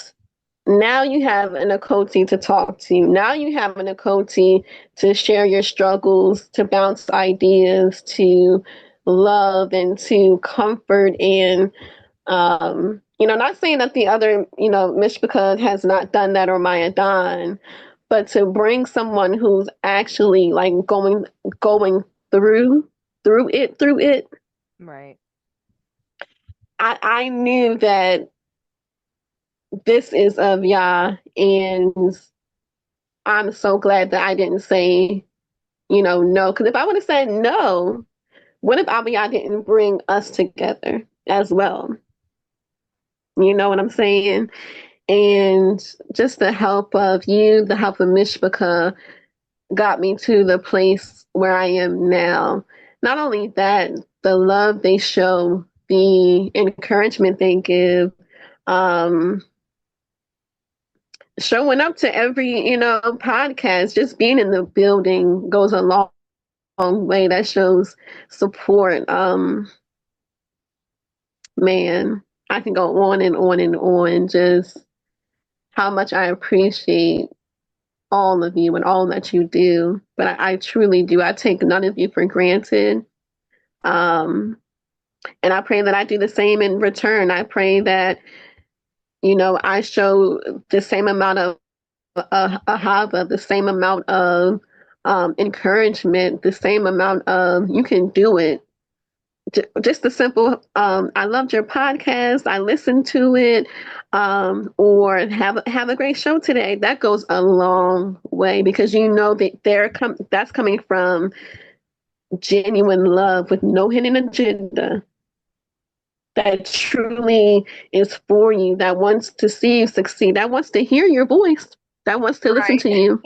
now you have an occulti to talk to. Now you have an occulti to share your struggles, to bounce ideas, to love, and to comfort. And, not saying that the other, Mishpachah has not done that, or Maya Don, but to bring someone who's actually like going through it.
Right.
I knew that this is of Yah, and I'm so glad that I didn't say, no. Because if I would have said no, what if Abiyah didn't bring us together as well? You know what I'm saying? And just the help of you, the help of Mishpachah, got me to the place where I am now. Not only that, the love they show, the encouragement they give, showing up to every, podcast, just being in the building goes a long way. That shows support. Man, I can go on and on and on, just how much I appreciate all of you and all that you do. But I truly do. I take none of you for granted. And I pray that I do the same in return. I pray that, I show the same amount of ahava, the same amount of encouragement, the same amount of you can do it. Just the simple, I loved your podcast, I listened to it, or have a great show today. That goes a long way, because that that's coming from genuine love with no hidden agenda, that truly is for you, that wants to see you succeed, that wants to hear your voice. that wants to listen
Right.
to you.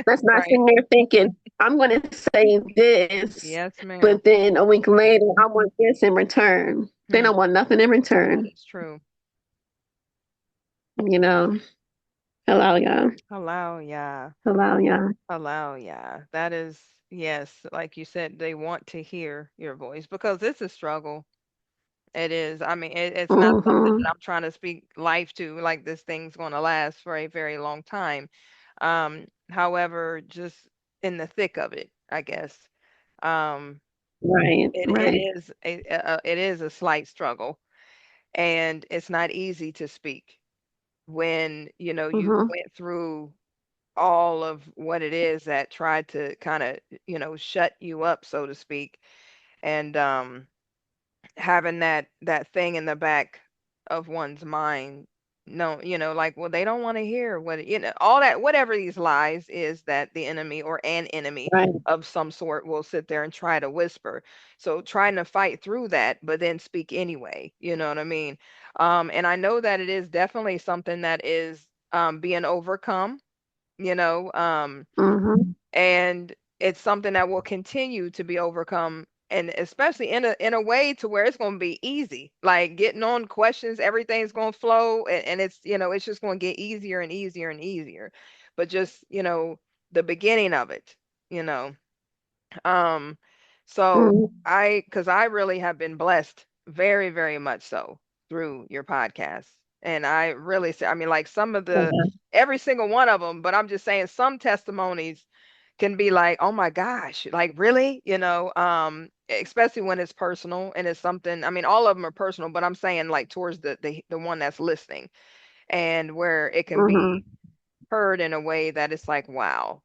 That's not
Right.
sitting there thinking, I'm going to say this,
Yes, ma'am.
but then a week later, I want this in return. They
Hmm.
don't want nothing in
That
return,
is true.
you know. Hello, y'all.
Allow, yeah.
Hello, y'all.
Allow, yeah. That is, yes, like you said, they want to hear your voice because it's a struggle. It is. I mean, it's not something
Mm-hmm.
that I'm trying to speak life to, like this thing's going to last for a very long time. However, just in the thick of it, I guess. Um,
Right,
it
right.
is it is a slight struggle, and it's not easy to speak when, you
Mm-hmm.
went through all of what it is that tried to kind of, shut you up, so to speak. And having that thing in the back of one's mind, no, like, well, they don't want to hear what all that, whatever these lies is that the enemy or an enemy
Right.
of some sort will sit there and try to whisper. So trying to fight through that, but then speak anyway, you know what I mean? And I know that it is definitely something that is being overcome, you know um
Mm-hmm.
and it's something that will continue to be overcome, and especially in a way to where it's going to be easy, like getting on questions, everything's going to flow, and it's just going to get easier and easier and easier. But just the beginning of it, you know um, so
Mm-hmm.
because I really have been blessed, very, very much so, through your podcast. And I really say, I mean, like every single one of them, but I'm just saying some testimonies can be like, oh my gosh, like really, especially when it's personal and it's something. I mean, all of them are personal, but I'm saying like towards the one that's listening, and where it can be
Mm-hmm.
heard in a way that it's like, wow,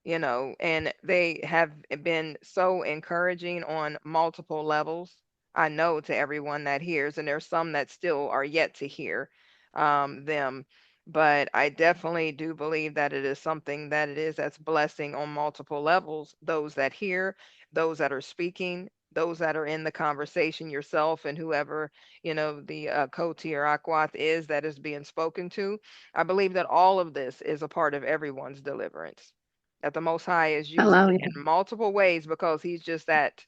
and they have been so encouraging on multiple levels. I know, to everyone that hears, and there's some that still are yet to hear them. But I definitely do believe that it is something that it is that's blessing on multiple levels. Those that hear, those that are speaking, those that are in the conversation, yourself and whoever, the Koti or Aquath is that is being spoken to. I believe that all of this is a part of everyone's deliverance, that the Most High is using
Hello,
it
y'all.
in multiple ways because He's just that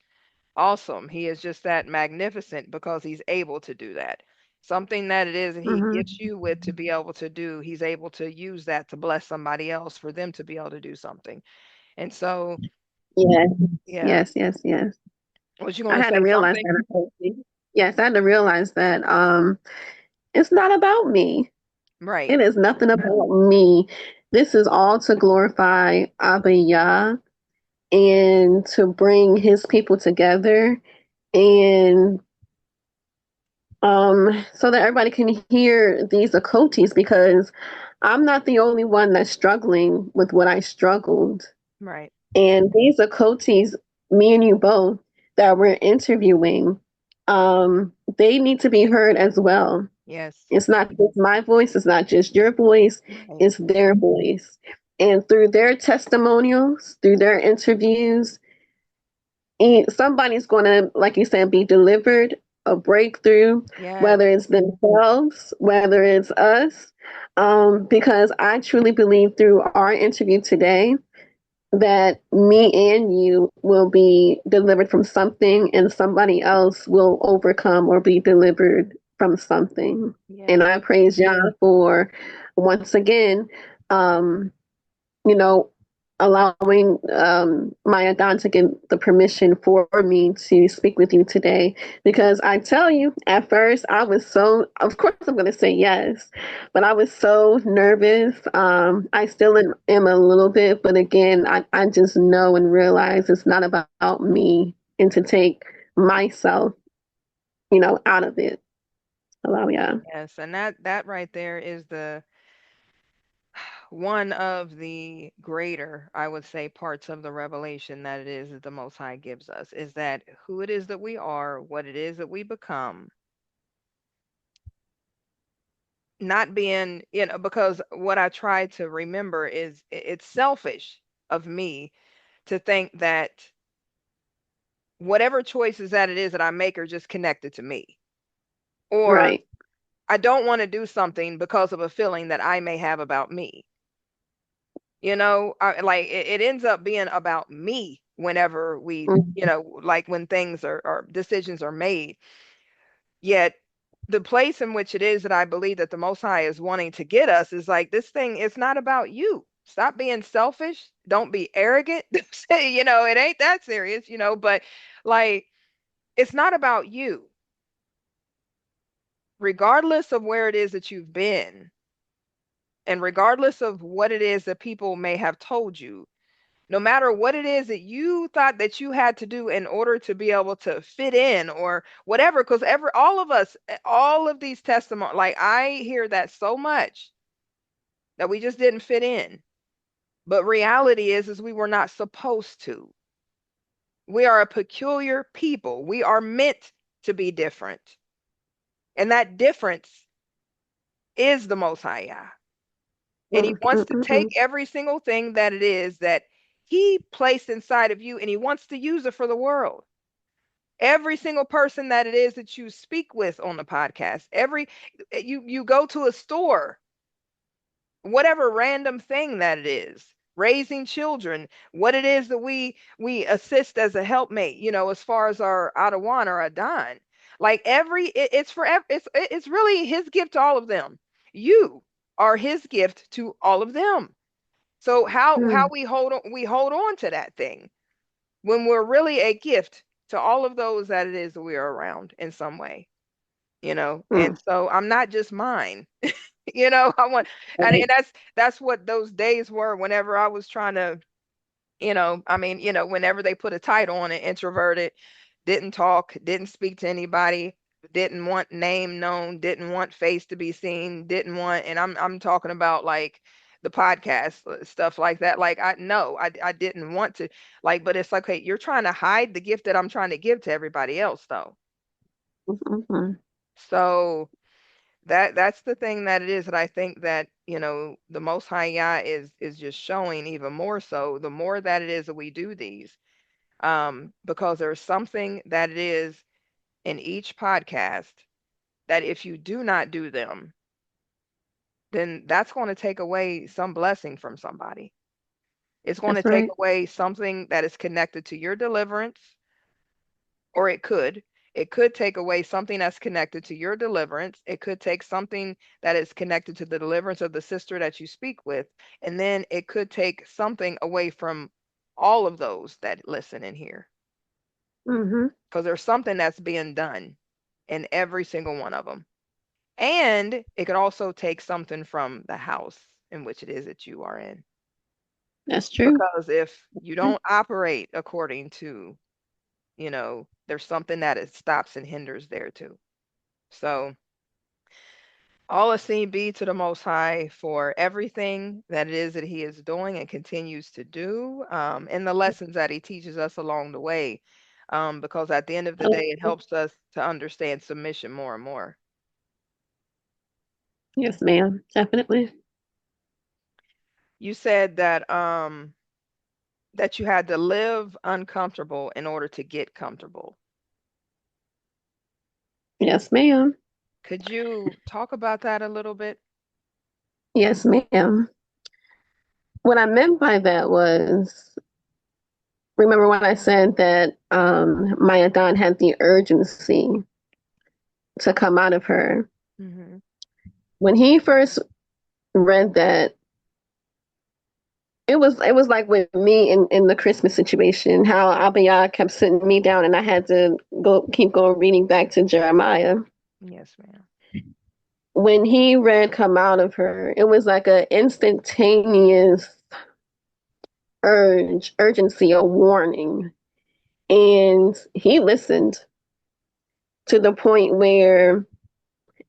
awesome. He is just that magnificent because He's able to do that. Something that it is that He
Mm-hmm.
gifts you with to be able to do, He's able to use that to bless somebody else for them to be able to do something. And so,
Yes,
yeah.
yes, yes, yes.
Was you
I
going to
had to
say
realize
something?
that. Yes, I had to realize that it's not about me.
Right.
It is nothing about me. This is all to glorify Abba Yah and to bring his people together, and so that everybody can hear these occulties, because I'm not the only one that's struggling with what I struggled.
Right.
And these occulties, me and you both, that we're interviewing, they need to be heard as well.
Yes.
It's not just my voice, it's not just your voice,
Right.
it's their voice. And through their testimonials, through their interviews, somebody's going to, like you said, be delivered a breakthrough,
Yes.
whether it's themselves, whether it's us. Because I truly believe through our interview today that me and you will be delivered from something, and somebody else will overcome or be delivered from something. And
Yes.
I praise Yah for, once again, um, you know, allowing my Adon to give the permission for me to speak with you today. Because I tell you, at first, I was so, of course, I'm going to say yes, but I was so nervous. I still am a little bit, but again, I just know and realize it's not about me, and to take myself, out of it. Allow yeah.
Yes. And that right there is the one of the greater, I would say, parts of the revelation that it is that the Most High gives us, is that who it is that we are, what it is that we become, not being, because what I try to remember is it's selfish of me to think that whatever choices that it is that I make are just connected to me, or
Right.
I don't want to do something because of a feeling that I may have about me. Like it ends up being about me whenever we,
Mm-hmm.
like when things or decisions are made. Yet the place in which it is that I believe that the Most High is wanting to get us is like this thing, it's not about you. Stop being selfish. Don't be arrogant. Say, it ain't that serious, but like it's not about you. Regardless of where it is that you've been, and regardless of what it is that people may have told you, no matter what it is that you thought that you had to do in order to be able to fit in or whatever, because all of us, all of these testimonies, like I hear that so much that we just didn't fit in. But reality is we were not supposed to. We are a peculiar people. We are meant to be different. And that difference is the Most High Yah. And he wants to take every single thing that it is that he placed inside of you and he wants to use it for the world. Every single person that it is that you speak with on the podcast, you go to a store, whatever random thing that it is, raising children, what it is that we assist as a helpmate, as far as our Adawan or Adan. Like it's for it's really his gift to all of them. You are his gift to all of them. So how we hold on to that thing when we're really a gift to all of those that it is that we are around in some way, And so I'm not just mine. I want, and that's what those days were whenever I was trying to, whenever they put a title on it, introverted, didn't talk, didn't speak to anybody, didn't want name known, didn't want face to be seen, didn't want, and I'm talking about like the podcast stuff like that. Like I didn't want to, like, but it's like, hey, you're trying to hide the gift that I'm trying to give to everybody else though. So that's the thing that it is that I think that, the Most High Yah is just showing even more so the more that it is that we do these. Because there's something that it is in each podcast that if you do not do them, then that's going to take away some blessing from somebody. It's going to
That's
take
right.
away something that is connected to your deliverance, or it could take away something that's connected to your deliverance. It could take something that is connected to the deliverance of the sister that you speak with, and then it could take something away from all of those that listen in here,
Mm-hmm.
because there's something that's being done in every single one of them. And it could also take something from the house in which it is that you are in.
That's true.
Because if you don't operate according to, there's something that it stops and hinders there too. So all esteem be to the Most High for everything that it is that he is doing and continues to do, and the lessons that he teaches us along the way. Because at the end of the day, it helps us to understand submission more and more.
Yes, ma'am. Definitely.
You said that that you had to live uncomfortable in order to get comfortable.
Yes, ma'am.
Could you talk about that a little bit?
Yes, ma'am. What I meant by that was, remember when I said that my Adon had the urgency to come out of her?
Mm-hmm.
When he first read that, it was like with me in the Christmas situation, how Abiyah kept sitting me down and I had to keep going reading back to Jeremiah.
Yes, ma'am.
When he read come out of her, it was like an instantaneous urgency, a warning. And he listened to the point where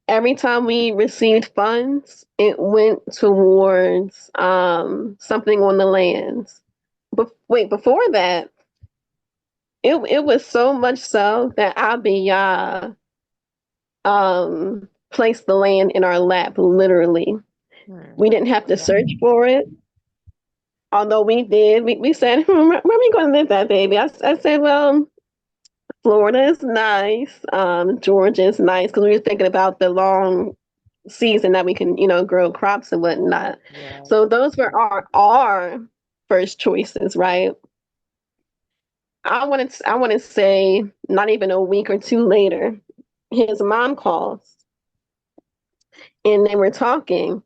every time we received funds, it went towards something on the lands. But wait, before that, it was so much so that Abiyah placed the land in our lap, literally. We didn't have to search for it. Although we did, we said, where are we going to live that, baby? I said, well, Florida is nice. Georgia is nice, because we were thinking about the long season that we can, grow crops and whatnot.
Yeah.
So those were our first choices, right? I want to say not even a week or two later, his mom calls and they were talking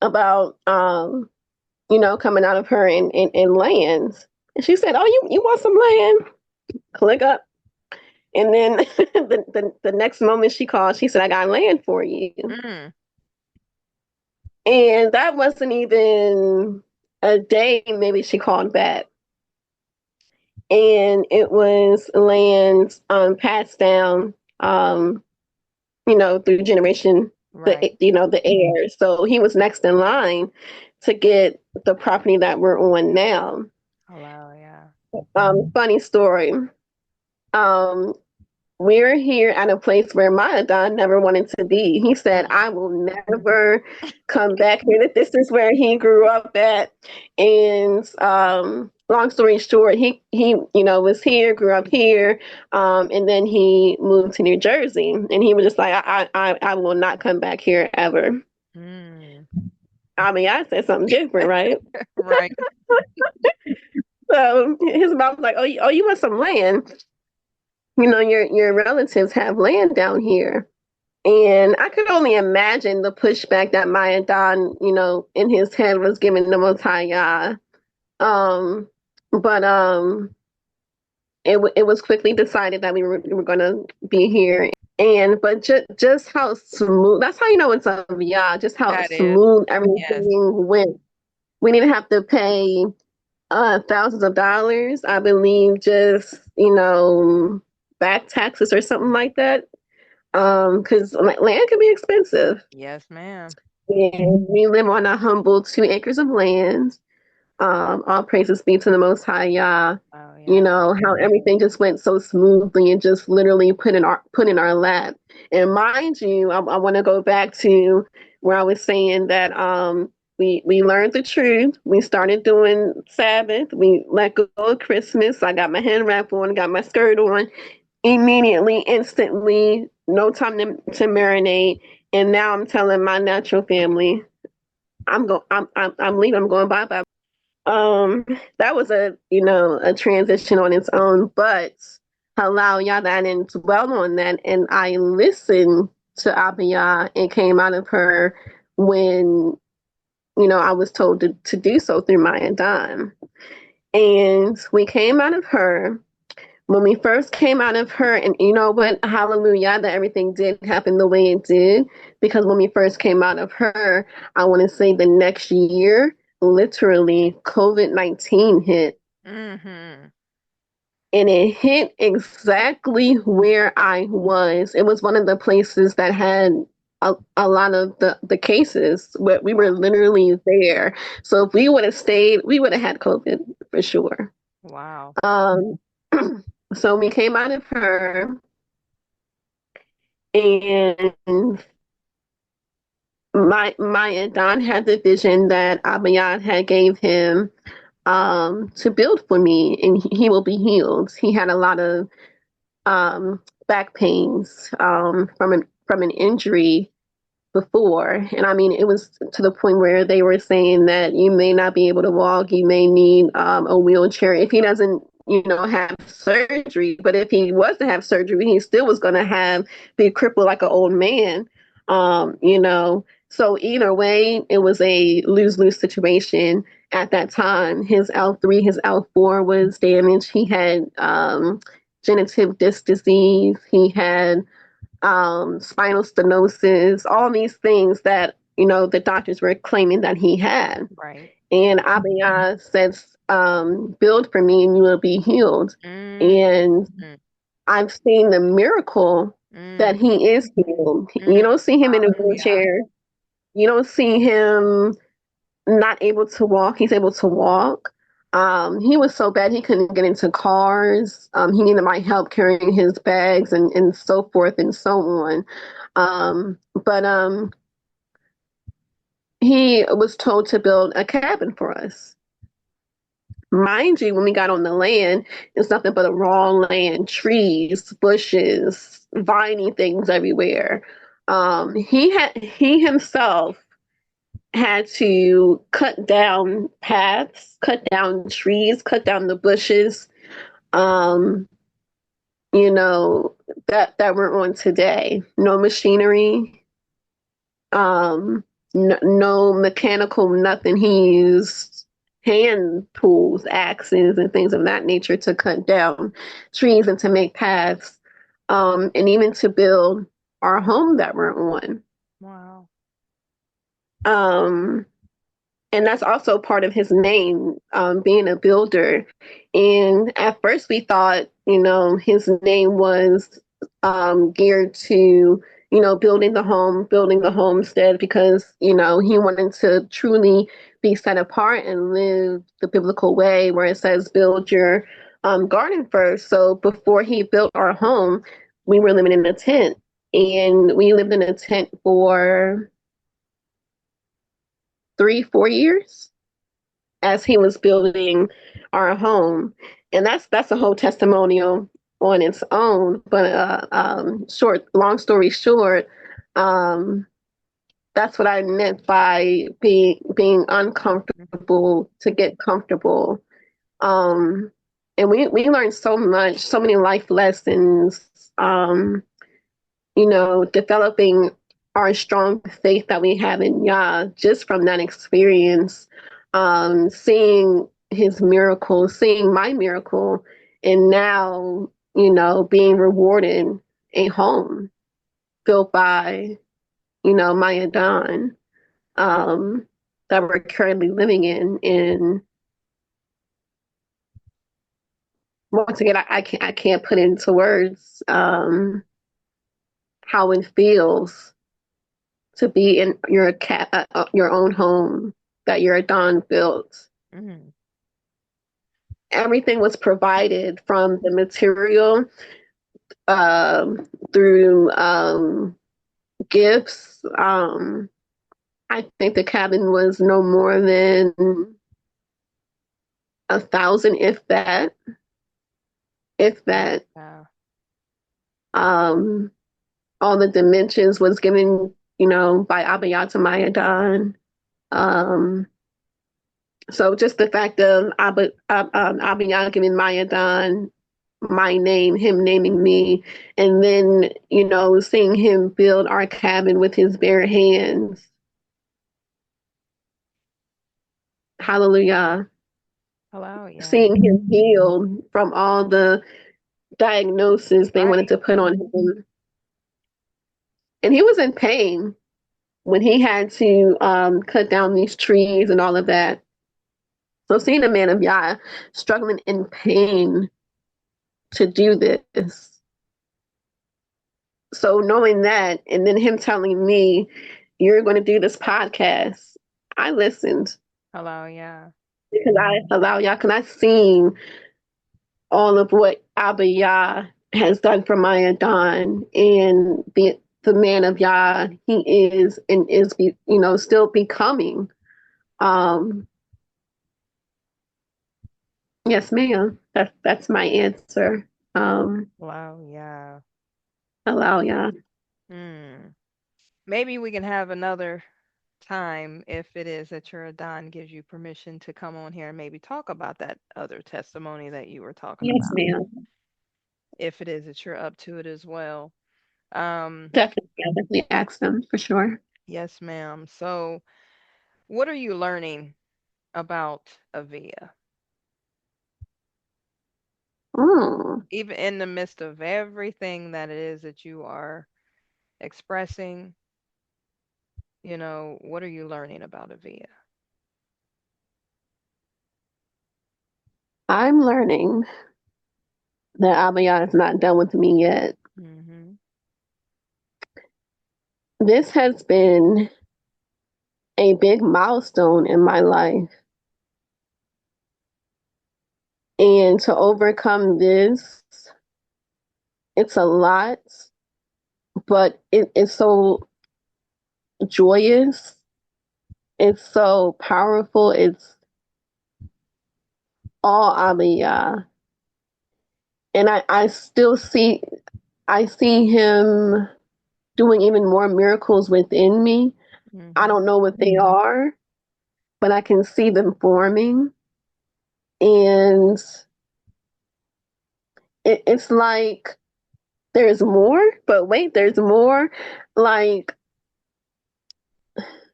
about coming out of her in lands. And she said, "Oh, you want some land? Click up." And then the next moment she called, she said, "I got land for you."
Mm.
And that wasn't even a day, maybe she called back. And it was land passed down through generation,
Right.
the heir. So he was next in line to get the property that we're on now.
Hello. Yeah.
Funny story. Um, we're here at a place where my Don never wanted to be. He said, "I will never come back here." That this is where he grew up at. And long story short, he was here, grew up here, and then he moved to New Jersey. And he was just like, I will not come back here ever.
Mm.
I mean, I said something different, right?
Right.
So his mom was like, "Oh, you want some land? Your relatives have land down here." And I could only imagine the pushback that Maya Don, in his head was giving the Most High Yah. But it was quickly decided that we were going to be here. And but just how smooth, that's how you know it's of Yah, just how
That is.
smooth
Yes.
everything went. We didn't have to pay thousands of dollars, I believe, just back taxes or something like that. Because land can be expensive.
Yes, ma'am.
And we live on a humble 2 acres of land. All praises be to the Most High Yah.
Oh, yeah.
How everything just went so smoothly and just literally put in our lap. And mind you, I want to go back to where I was saying that we learned the truth. We started doing Sabbath. We let go of Christmas. I got my hand wrap on, got my skirt on, immediately, instantly, no time to marinate. And now I'm telling my natural family, I'm leaving. I'm going bye bye. Um, that was a transition on its own, but halal yada, I didn't dwell on that, and I listened to Abiyah and came out of her when I was told to do so through Maya Don. And we came out of her when we first came out of her, and you know what, hallelujah, that everything did happen the way it did, because when we first came out of her, I want to say the next year, literally, COVID-19 hit.
Mm-hmm.
And it hit exactly where I was. It was one of the places that had a lot of the cases where we were literally there. So if we would have stayed, we would have had COVID for sure.
Wow.
Um, so we came out of her, and my Don had the vision that Abayad had gave him to build for me, and he will be healed. He had a lot of back pains from an injury before. And I mean, it was to the point where they were saying that you may not be able to walk, you may need a wheelchair if he doesn't, have surgery. But if he was to have surgery, he still was going to be crippled like an old man. So either way, it was a lose-lose situation at that time. His L3, his L4 was damaged. He had genitive disc disease. He had spinal stenosis, all these things that, the doctors were claiming that he had.
Right.
And Abiyah says, build for me and you will be healed. And
Mm-hmm.
I've seen the miracle that
Mm-hmm.
he is healed. You don't see him in a
Hallelujah.
wheelchair. You don't see him not able to walk. He's able to walk. He was so bad he couldn't get into cars. He needed my help carrying his bags and so forth and so on. But he was told to build a cabin for us. Mind you, when we got on the land, it's nothing but a raw land, trees, bushes, viney things everywhere. He himself had to cut down paths, cut down trees, cut down the bushes, um, you know, that we're on today. No machinery, no mechanical nothing. He used hand tools, axes, and things of that nature to cut down trees and to make paths, and even to build our home that we're on.
Wow.
Um, and that's also part of his name, being a builder. And at first we thought, his name was geared to, building the homestead, because, he wanted to truly be set apart and live the biblical way where it says build your garden first. So before he built our home, we were living in a tent, and we lived in a tent for 3-4 years as he was building our home. And that's a whole testimonial on its own. But long story short, that's what I meant by being uncomfortable to get comfortable. And we learned so much, so many life lessons, developing our strong faith that we have in Yah just from that experience, seeing his miracle, seeing my miracle, and now, being rewarded a home built by, my Adon, that we're currently living in. And once again, I can't put into words how it feels to be in your own home that your Adon built.
Mm-hmm.
Everything was provided, from the material, through gifts. I think the cabin was no more than 1,000, if that.
Wow.
All the dimensions was given, by Abiyah to Mayadan. So just the fact of Abiyah giving Mayadan my name, him naming me, and then, seeing him build our cabin with his bare hands. Hallelujah.
Hello, yeah.
Seeing him healed from all the diagnosis they wanted
Right.
to put on him. And he was in pain when he had to cut down these trees and all of that. So seeing a man of Yah struggling in pain to do this. So knowing that, and then him telling me, you're going to do this podcast, I listened,
Hello, yeah.
because I allow Yah, because I've seen all of what Abba Yah has done for my Adon, and the man of Yah he is, and is still becoming. Yes, ma'am. That's my answer.
Hello, yeah.
Allow Yah.
Hmm. Maybe we can have another time if it is that your Adon gives you permission to come on here and maybe talk about that other testimony that you were talking
Yes,
about.
ma'am.
If it is that you're up to it as well. Um,
Definitely, I'll definitely ask them for sure.
yes, ma'am. So, what are you learning about Avia?
Oh,
Even in the midst of everything that it is that you are expressing, what are you learning about Avia?
I'm learning that Abiyah is not done with me yet.
Mm-hmm.
This has been a big milestone in my life. And to overcome this, it's a lot, but it's so joyous. It's so powerful. It's all Abiyah. And I see him doing even more miracles within me. I
Mm-hmm.
don't know what they are, but I can see them forming. And it's like there's more, but wait, there's more. Like,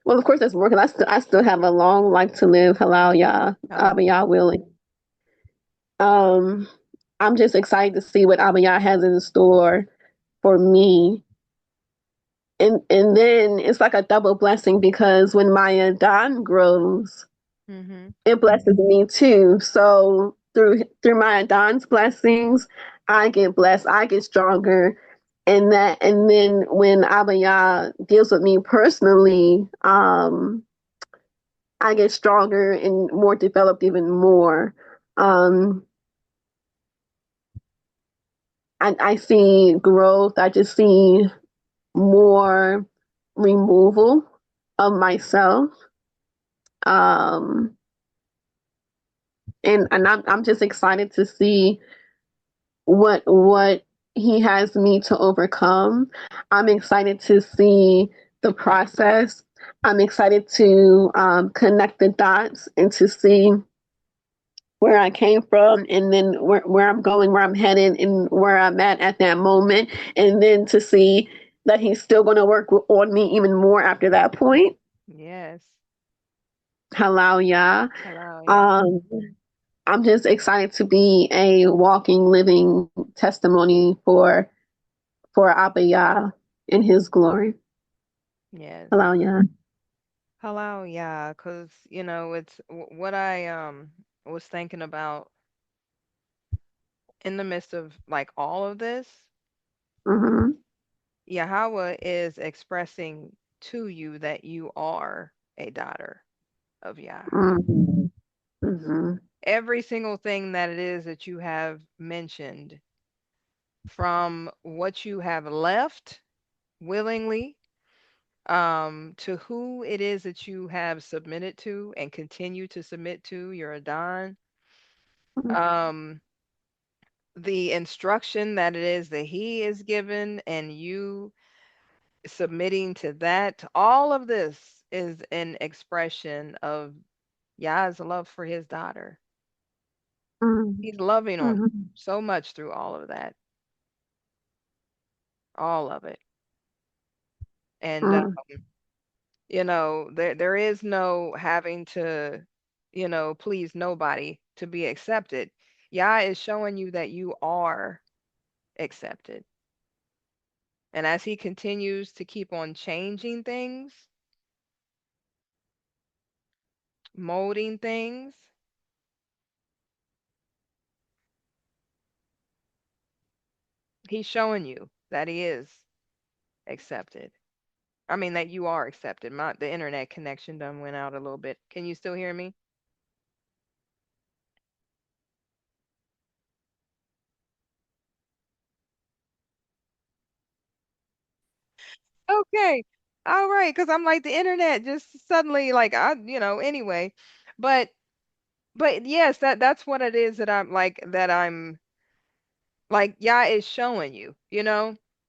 well, of course, there's more because I still have a long life to live. Halal, Yah,
Hello.
Abba Yah willing. Um, I'm just excited to see what Abba Yah has in store for me. And then it's like a double blessing because when my Adon grows,
Mm-hmm.
it blesses me too. So through my Adon's blessings, I get blessed, I get stronger. And then when Abba Yah deals with me personally, I get stronger and more developed even more. Um, I see growth. I just see more removal of myself. Um, and I'm just excited to see what he has me to overcome. I'm excited to see the process. I'm excited to connect the dots and to see where I came from and then where I'm going, where I'm headed, and where I'm at that moment. And then to see that he's still going to work on me even more after that point.
Yes.
Halal, yeah.
Hello. Yeah.
Um, I'm just excited to be a walking, living testimony for Abba Yah in his glory.
Yes.
Halal, yeah.
Hello. Yeah. Because it's what I was thinking about in the midst of like all of this.
Mm-hmm.
Yahweh is expressing to you that you are a daughter of Yah.
Mm-hmm. Mm-hmm.
Every single thing that it is that you have mentioned, from what you have left willingly, to who it is that you have submitted to and continue to submit to, your Adon, um, the instruction that it is that he is given and you submitting to that, all of this is an expression of Yah's love for his daughter.
Mm-hmm.
He's loving on
Mm-hmm.
so much through all of that, all of it. And there is no having to, please nobody to be accepted. Yah is showing you that you are accepted. And as he continues to keep on changing things, molding things, he's showing you that he is accepted. I mean that you are accepted. The internet connection done went out a little bit. Can you still hear me? Okay. All right, because I'm like the internet just suddenly like anyway. But yes, that's what it is that I'm like Yah is showing you,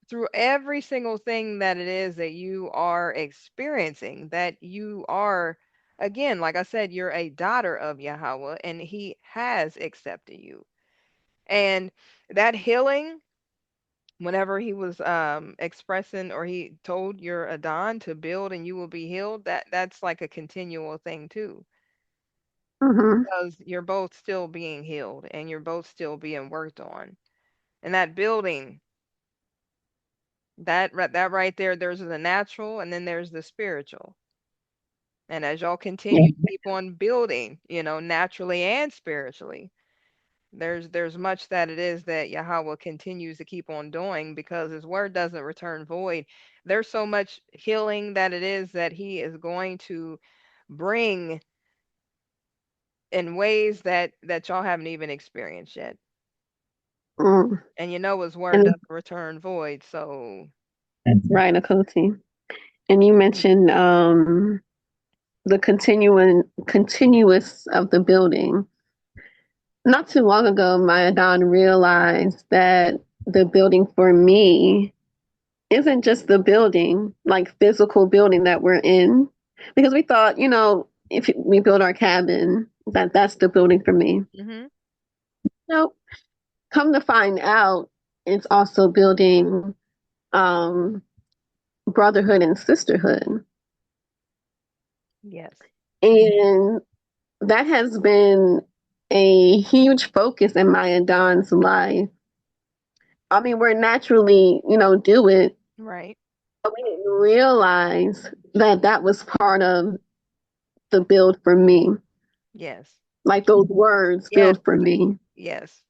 through every single thing that it is that you are experiencing, that you are, again, like I said, you're a daughter of Yahweh and he has accepted you. And that healing, whenever he was expressing, or he told your Adon to build and you will be healed, that's like a continual thing too,
Mm-hmm.
because you're both still being healed and you're both still being worked on. And that building, that right there, there's the natural and then there's the spiritual. And as y'all
Yeah.
continue to keep on building, naturally and spiritually, there's much that it is that Yahweh continues to keep on doing because his word doesn't return void. There's so much healing that it is that he is going to bring in ways that y'all haven't even experienced yet.
Mm.
And his word
And
doesn't return void. So
that's right, Akoti. And you mentioned the continuous of the building. Not too long ago, my Adon realized that the building for me isn't just the building, like physical building that we're in, because we thought, if we build our cabin, that's the building for me.
Mm-hmm.
Nope. Come to find out, it's also building um, brotherhood and sisterhood.
Yes.
And that has been a huge focus in my and Don's life. I mean, we're naturally, do it,
Right.
but we didn't realize that that was part of the build for me.
Yes.
Like those words,
Yes.
build for me.
Yes.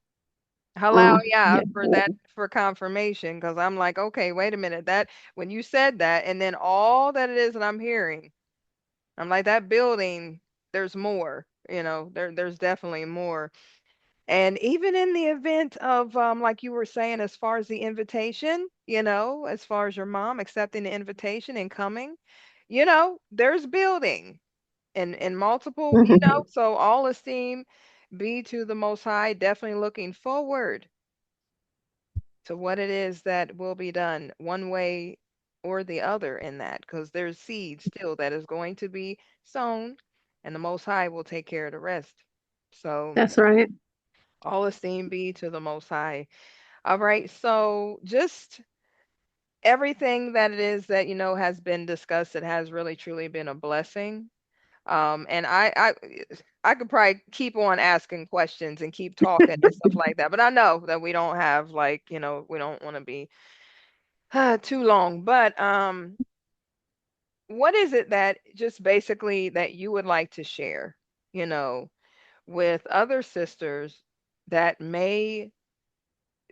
Allow,
Mm,
yeah,
yeah.
for that, for confirmation, because I'm like, okay, wait a minute. That when you said that, and then all that it is that I'm hearing, I'm like, that building, there's more, there's definitely more. And even in the event of, like you were saying, as far as the invitation, as far as your mom accepting the invitation and coming, there's building and multiple,
Mhm.
so all esteem be to the Most High, definitely looking forward to what it is that will be done one way or the other in that, because there's seed still that is going to be sown, and the Most High will take care of the rest. So
That's right.
all esteem be to the Most High. All right, so just everything that it is that has been discussed, it has really truly been a blessing. And I could probably keep on asking questions and keep talking and stuff like that, but I know that we don't have, like, we don't want to be too long. But what is it that just basically that you would like to share, you know, with other sisters that may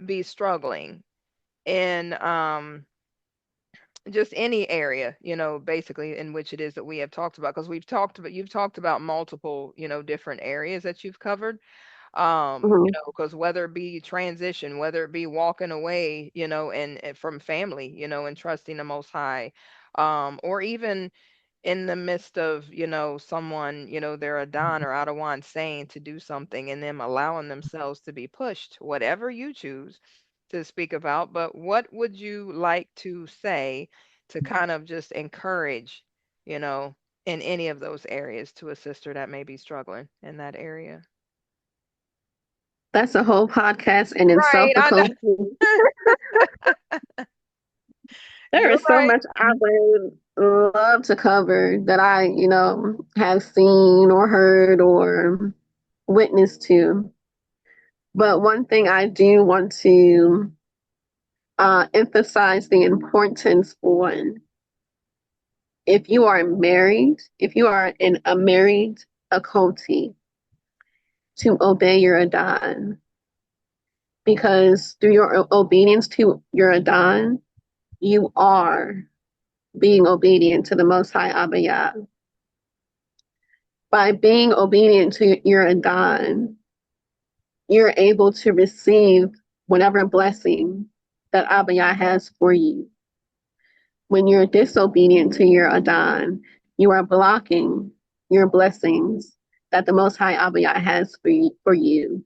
be struggling in just any area, basically in which it is that we have talked about, because you've talked about multiple, different areas that you've covered.
Mhm.
Because whether it be transition, whether it be walking away, and from family, and trusting the Most High, or even in the midst of, someone, they're a Don or out of one saying to do something and them allowing themselves to be pushed, whatever you choose to speak about. But what would you like to say to kind of just encourage, you know, in any of those areas to a sister that may be struggling in that area?
That's a whole podcast in itself,
Right,
a
I know.
coach. There
You're
is so
right.
much I would love to cover that I, have seen or heard or witnessed to. But one thing I do want to emphasize the importance on, if you are married, if you are in a married occulty, to obey your Adon. Because through your obedience to your Adon, you are being obedient to the Most High Abba Yah. By being obedient to your Adon, you're able to receive whatever blessing that Abba Yah has for you. When you're disobedient to your Adon, you are blocking your blessings that the Most High Abba Yah has for you.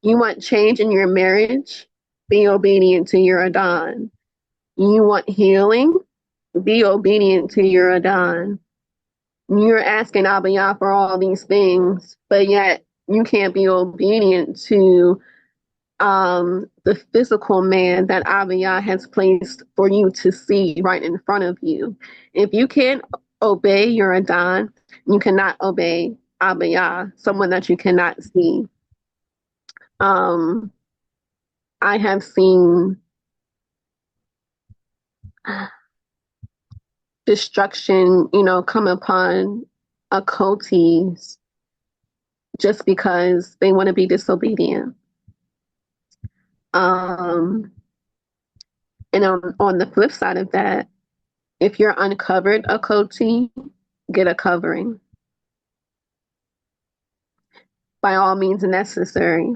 You want change in your marriage? Be obedient to your Adon. You want healing? Be obedient to your Adon. You're asking Abba Yah for all these things, but yet you can't be obedient to the physical man that Abba Yah has placed for you to see right in front of you. If you can't obey your Adon, you cannot obey Abba Yah, someone that you cannot see. Um, I have seen destruction, come upon occultes just because they want to be disobedient. Um, and on the flip side of that, if you're uncovered occulty, get a covering by all means necessary.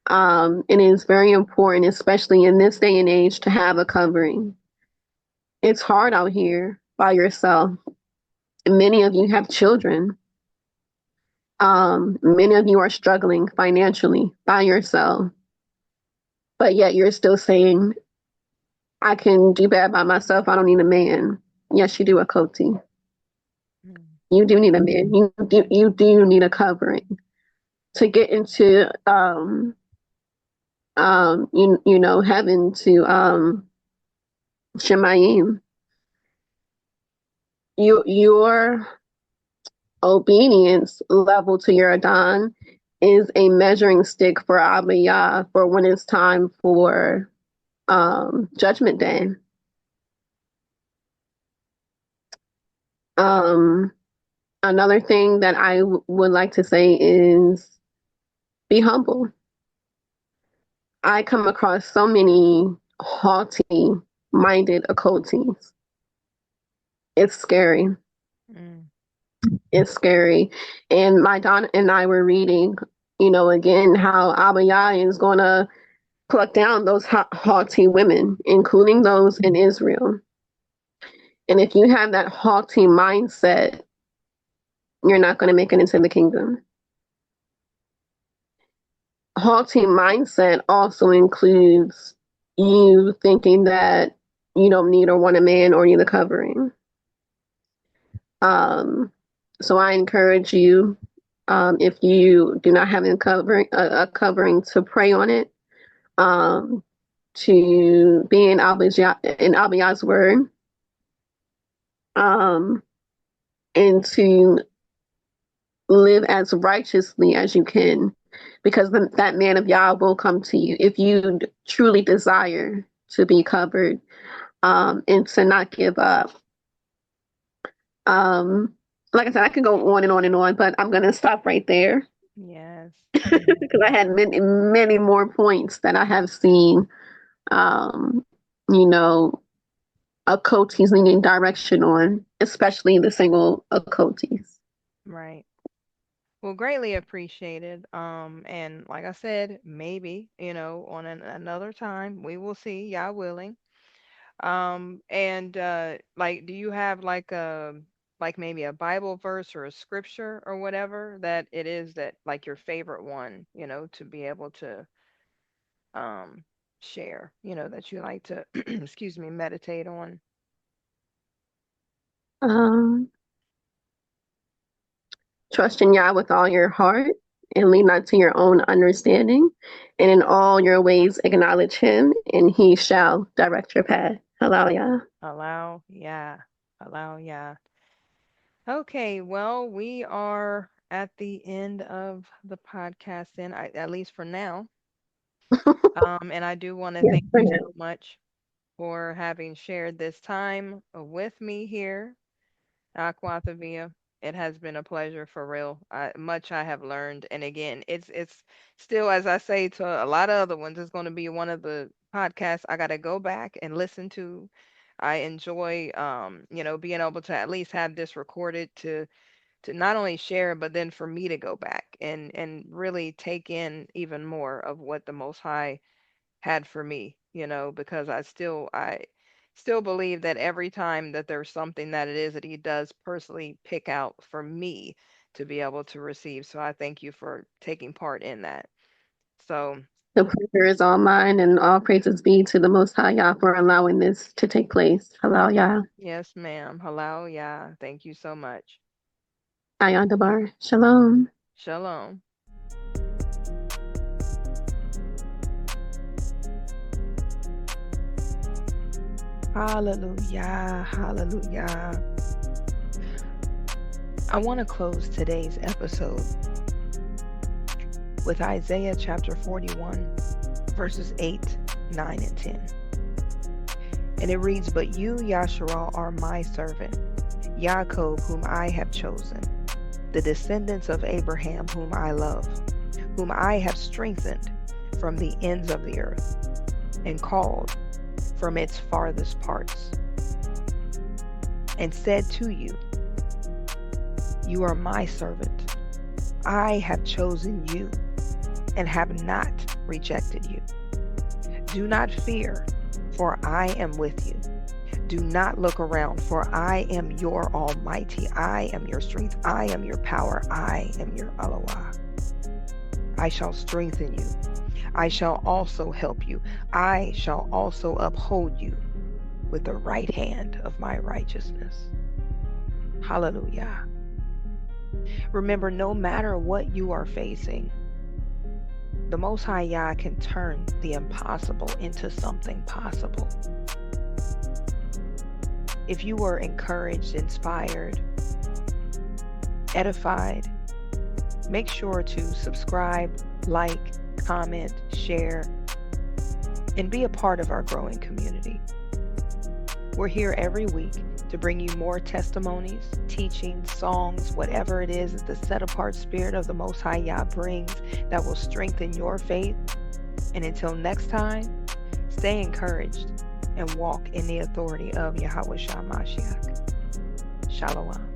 It is very important, especially in this day and age, to have a covering. It's hard out here by yourself. Many of you have children. Many of you are struggling financially by yourself, but yet you're still saying, I can do bad by myself. I don't need a man. Yes, you do, a Akoti.
Mm.
You do need a man. You do need a covering to get into heaven to Shemayim. Your obedience level to your Adon is a measuring stick for Abba Yah for when it's time for Judgment Day. Another thing that I would like to say is be humble. I come across so many haughty minded occulties. It's scary.
Mm.
It's scary. And my Don and I were reading, again, how Abba Yah is going to pluck down those haughty women, including those in Israel. And if you have that haughty mindset, you're not going to make it into the kingdom. Haughty mindset also includes you thinking that you don't need or want a man or need a covering. So I encourage you, if you do not have a covering, to pray on it, to be in Abiyah's word, and to live as righteously as you can, because that man of Yah will come to you if you truly desire to be covered, and to not give up. Like I said, I can go on and on and on, but I'm going to stop right there
Yes.
because I had many, many more points that I have seen, you know, occulties needing direction on, especially the single occulties.
Right. Well, greatly appreciated. And like I said, maybe, on another time, we will see, Yah willing. And like, do you have like maybe a Bible verse or a scripture or whatever that it is that like your favorite one, to be able to um share, that you like to excuse me, meditate on?
Um, Trust in Yah with all your heart and lean not to your own understanding. And in all your ways acknowledge him, and he shall direct your path. Hallelujah.
Allow, yeah. Allow, yeah. Okay, well, we are at the end of the podcast then, at least for now. And I do want to
Yes,
thank
for
you
now.
so much for having shared this time with me here, Aquathavia. It has been a pleasure for real. Much I have learned, and again, it's still, as I say to a lot of other ones, it's going to be one of the podcasts I got to go back and listen to. I enjoy, being able to at least have this recorded to not only share, but then for me to go back and really take in even more of what the Most High had for me, because I still believe that every time that there's something that it is that he does personally pick out for me to be able to receive. So I thank you for taking part in that. So,
The pleasure is all mine, and all praises be to the Most High Yah for allowing this to take place. Hallelujah.
yes, ma'am. Hello, yeah. Thank you so much.
Ayadabar. Shalom.
Shalom. Hallelujah. Hallelujah. I want to close today's episode with Isaiah chapter 41, verses 8, 9, and 10. And it reads, "But you, Yasharal, are my servant, Yaakov, whom I have chosen, the descendants of Abraham, whom I love, whom I have strengthened from the ends of the earth, and called from its farthest parts, and said to you, you are my servant. I have chosen you, and have not rejected you. Do not fear, for I am with you. Do not look around, for I am your Almighty. I am your strength. I am your power. I am your Eloah. I shall strengthen you. I shall also help you. I shall also uphold you with the right hand of my righteousness. Hallelujah. Remember, no matter what you are facing, the Most High Yah can turn the impossible into something possible. If you were encouraged, inspired, edified, make sure to subscribe, like, comment, share, and be a part of our growing community. We're here every week to bring you more testimonies, teachings, songs, whatever it is that the set-apart spirit of the Most High Yah brings that will strengthen your faith. And until next time, stay encouraged and walk in the authority of Yahweh Shah Mashiach. Shalom.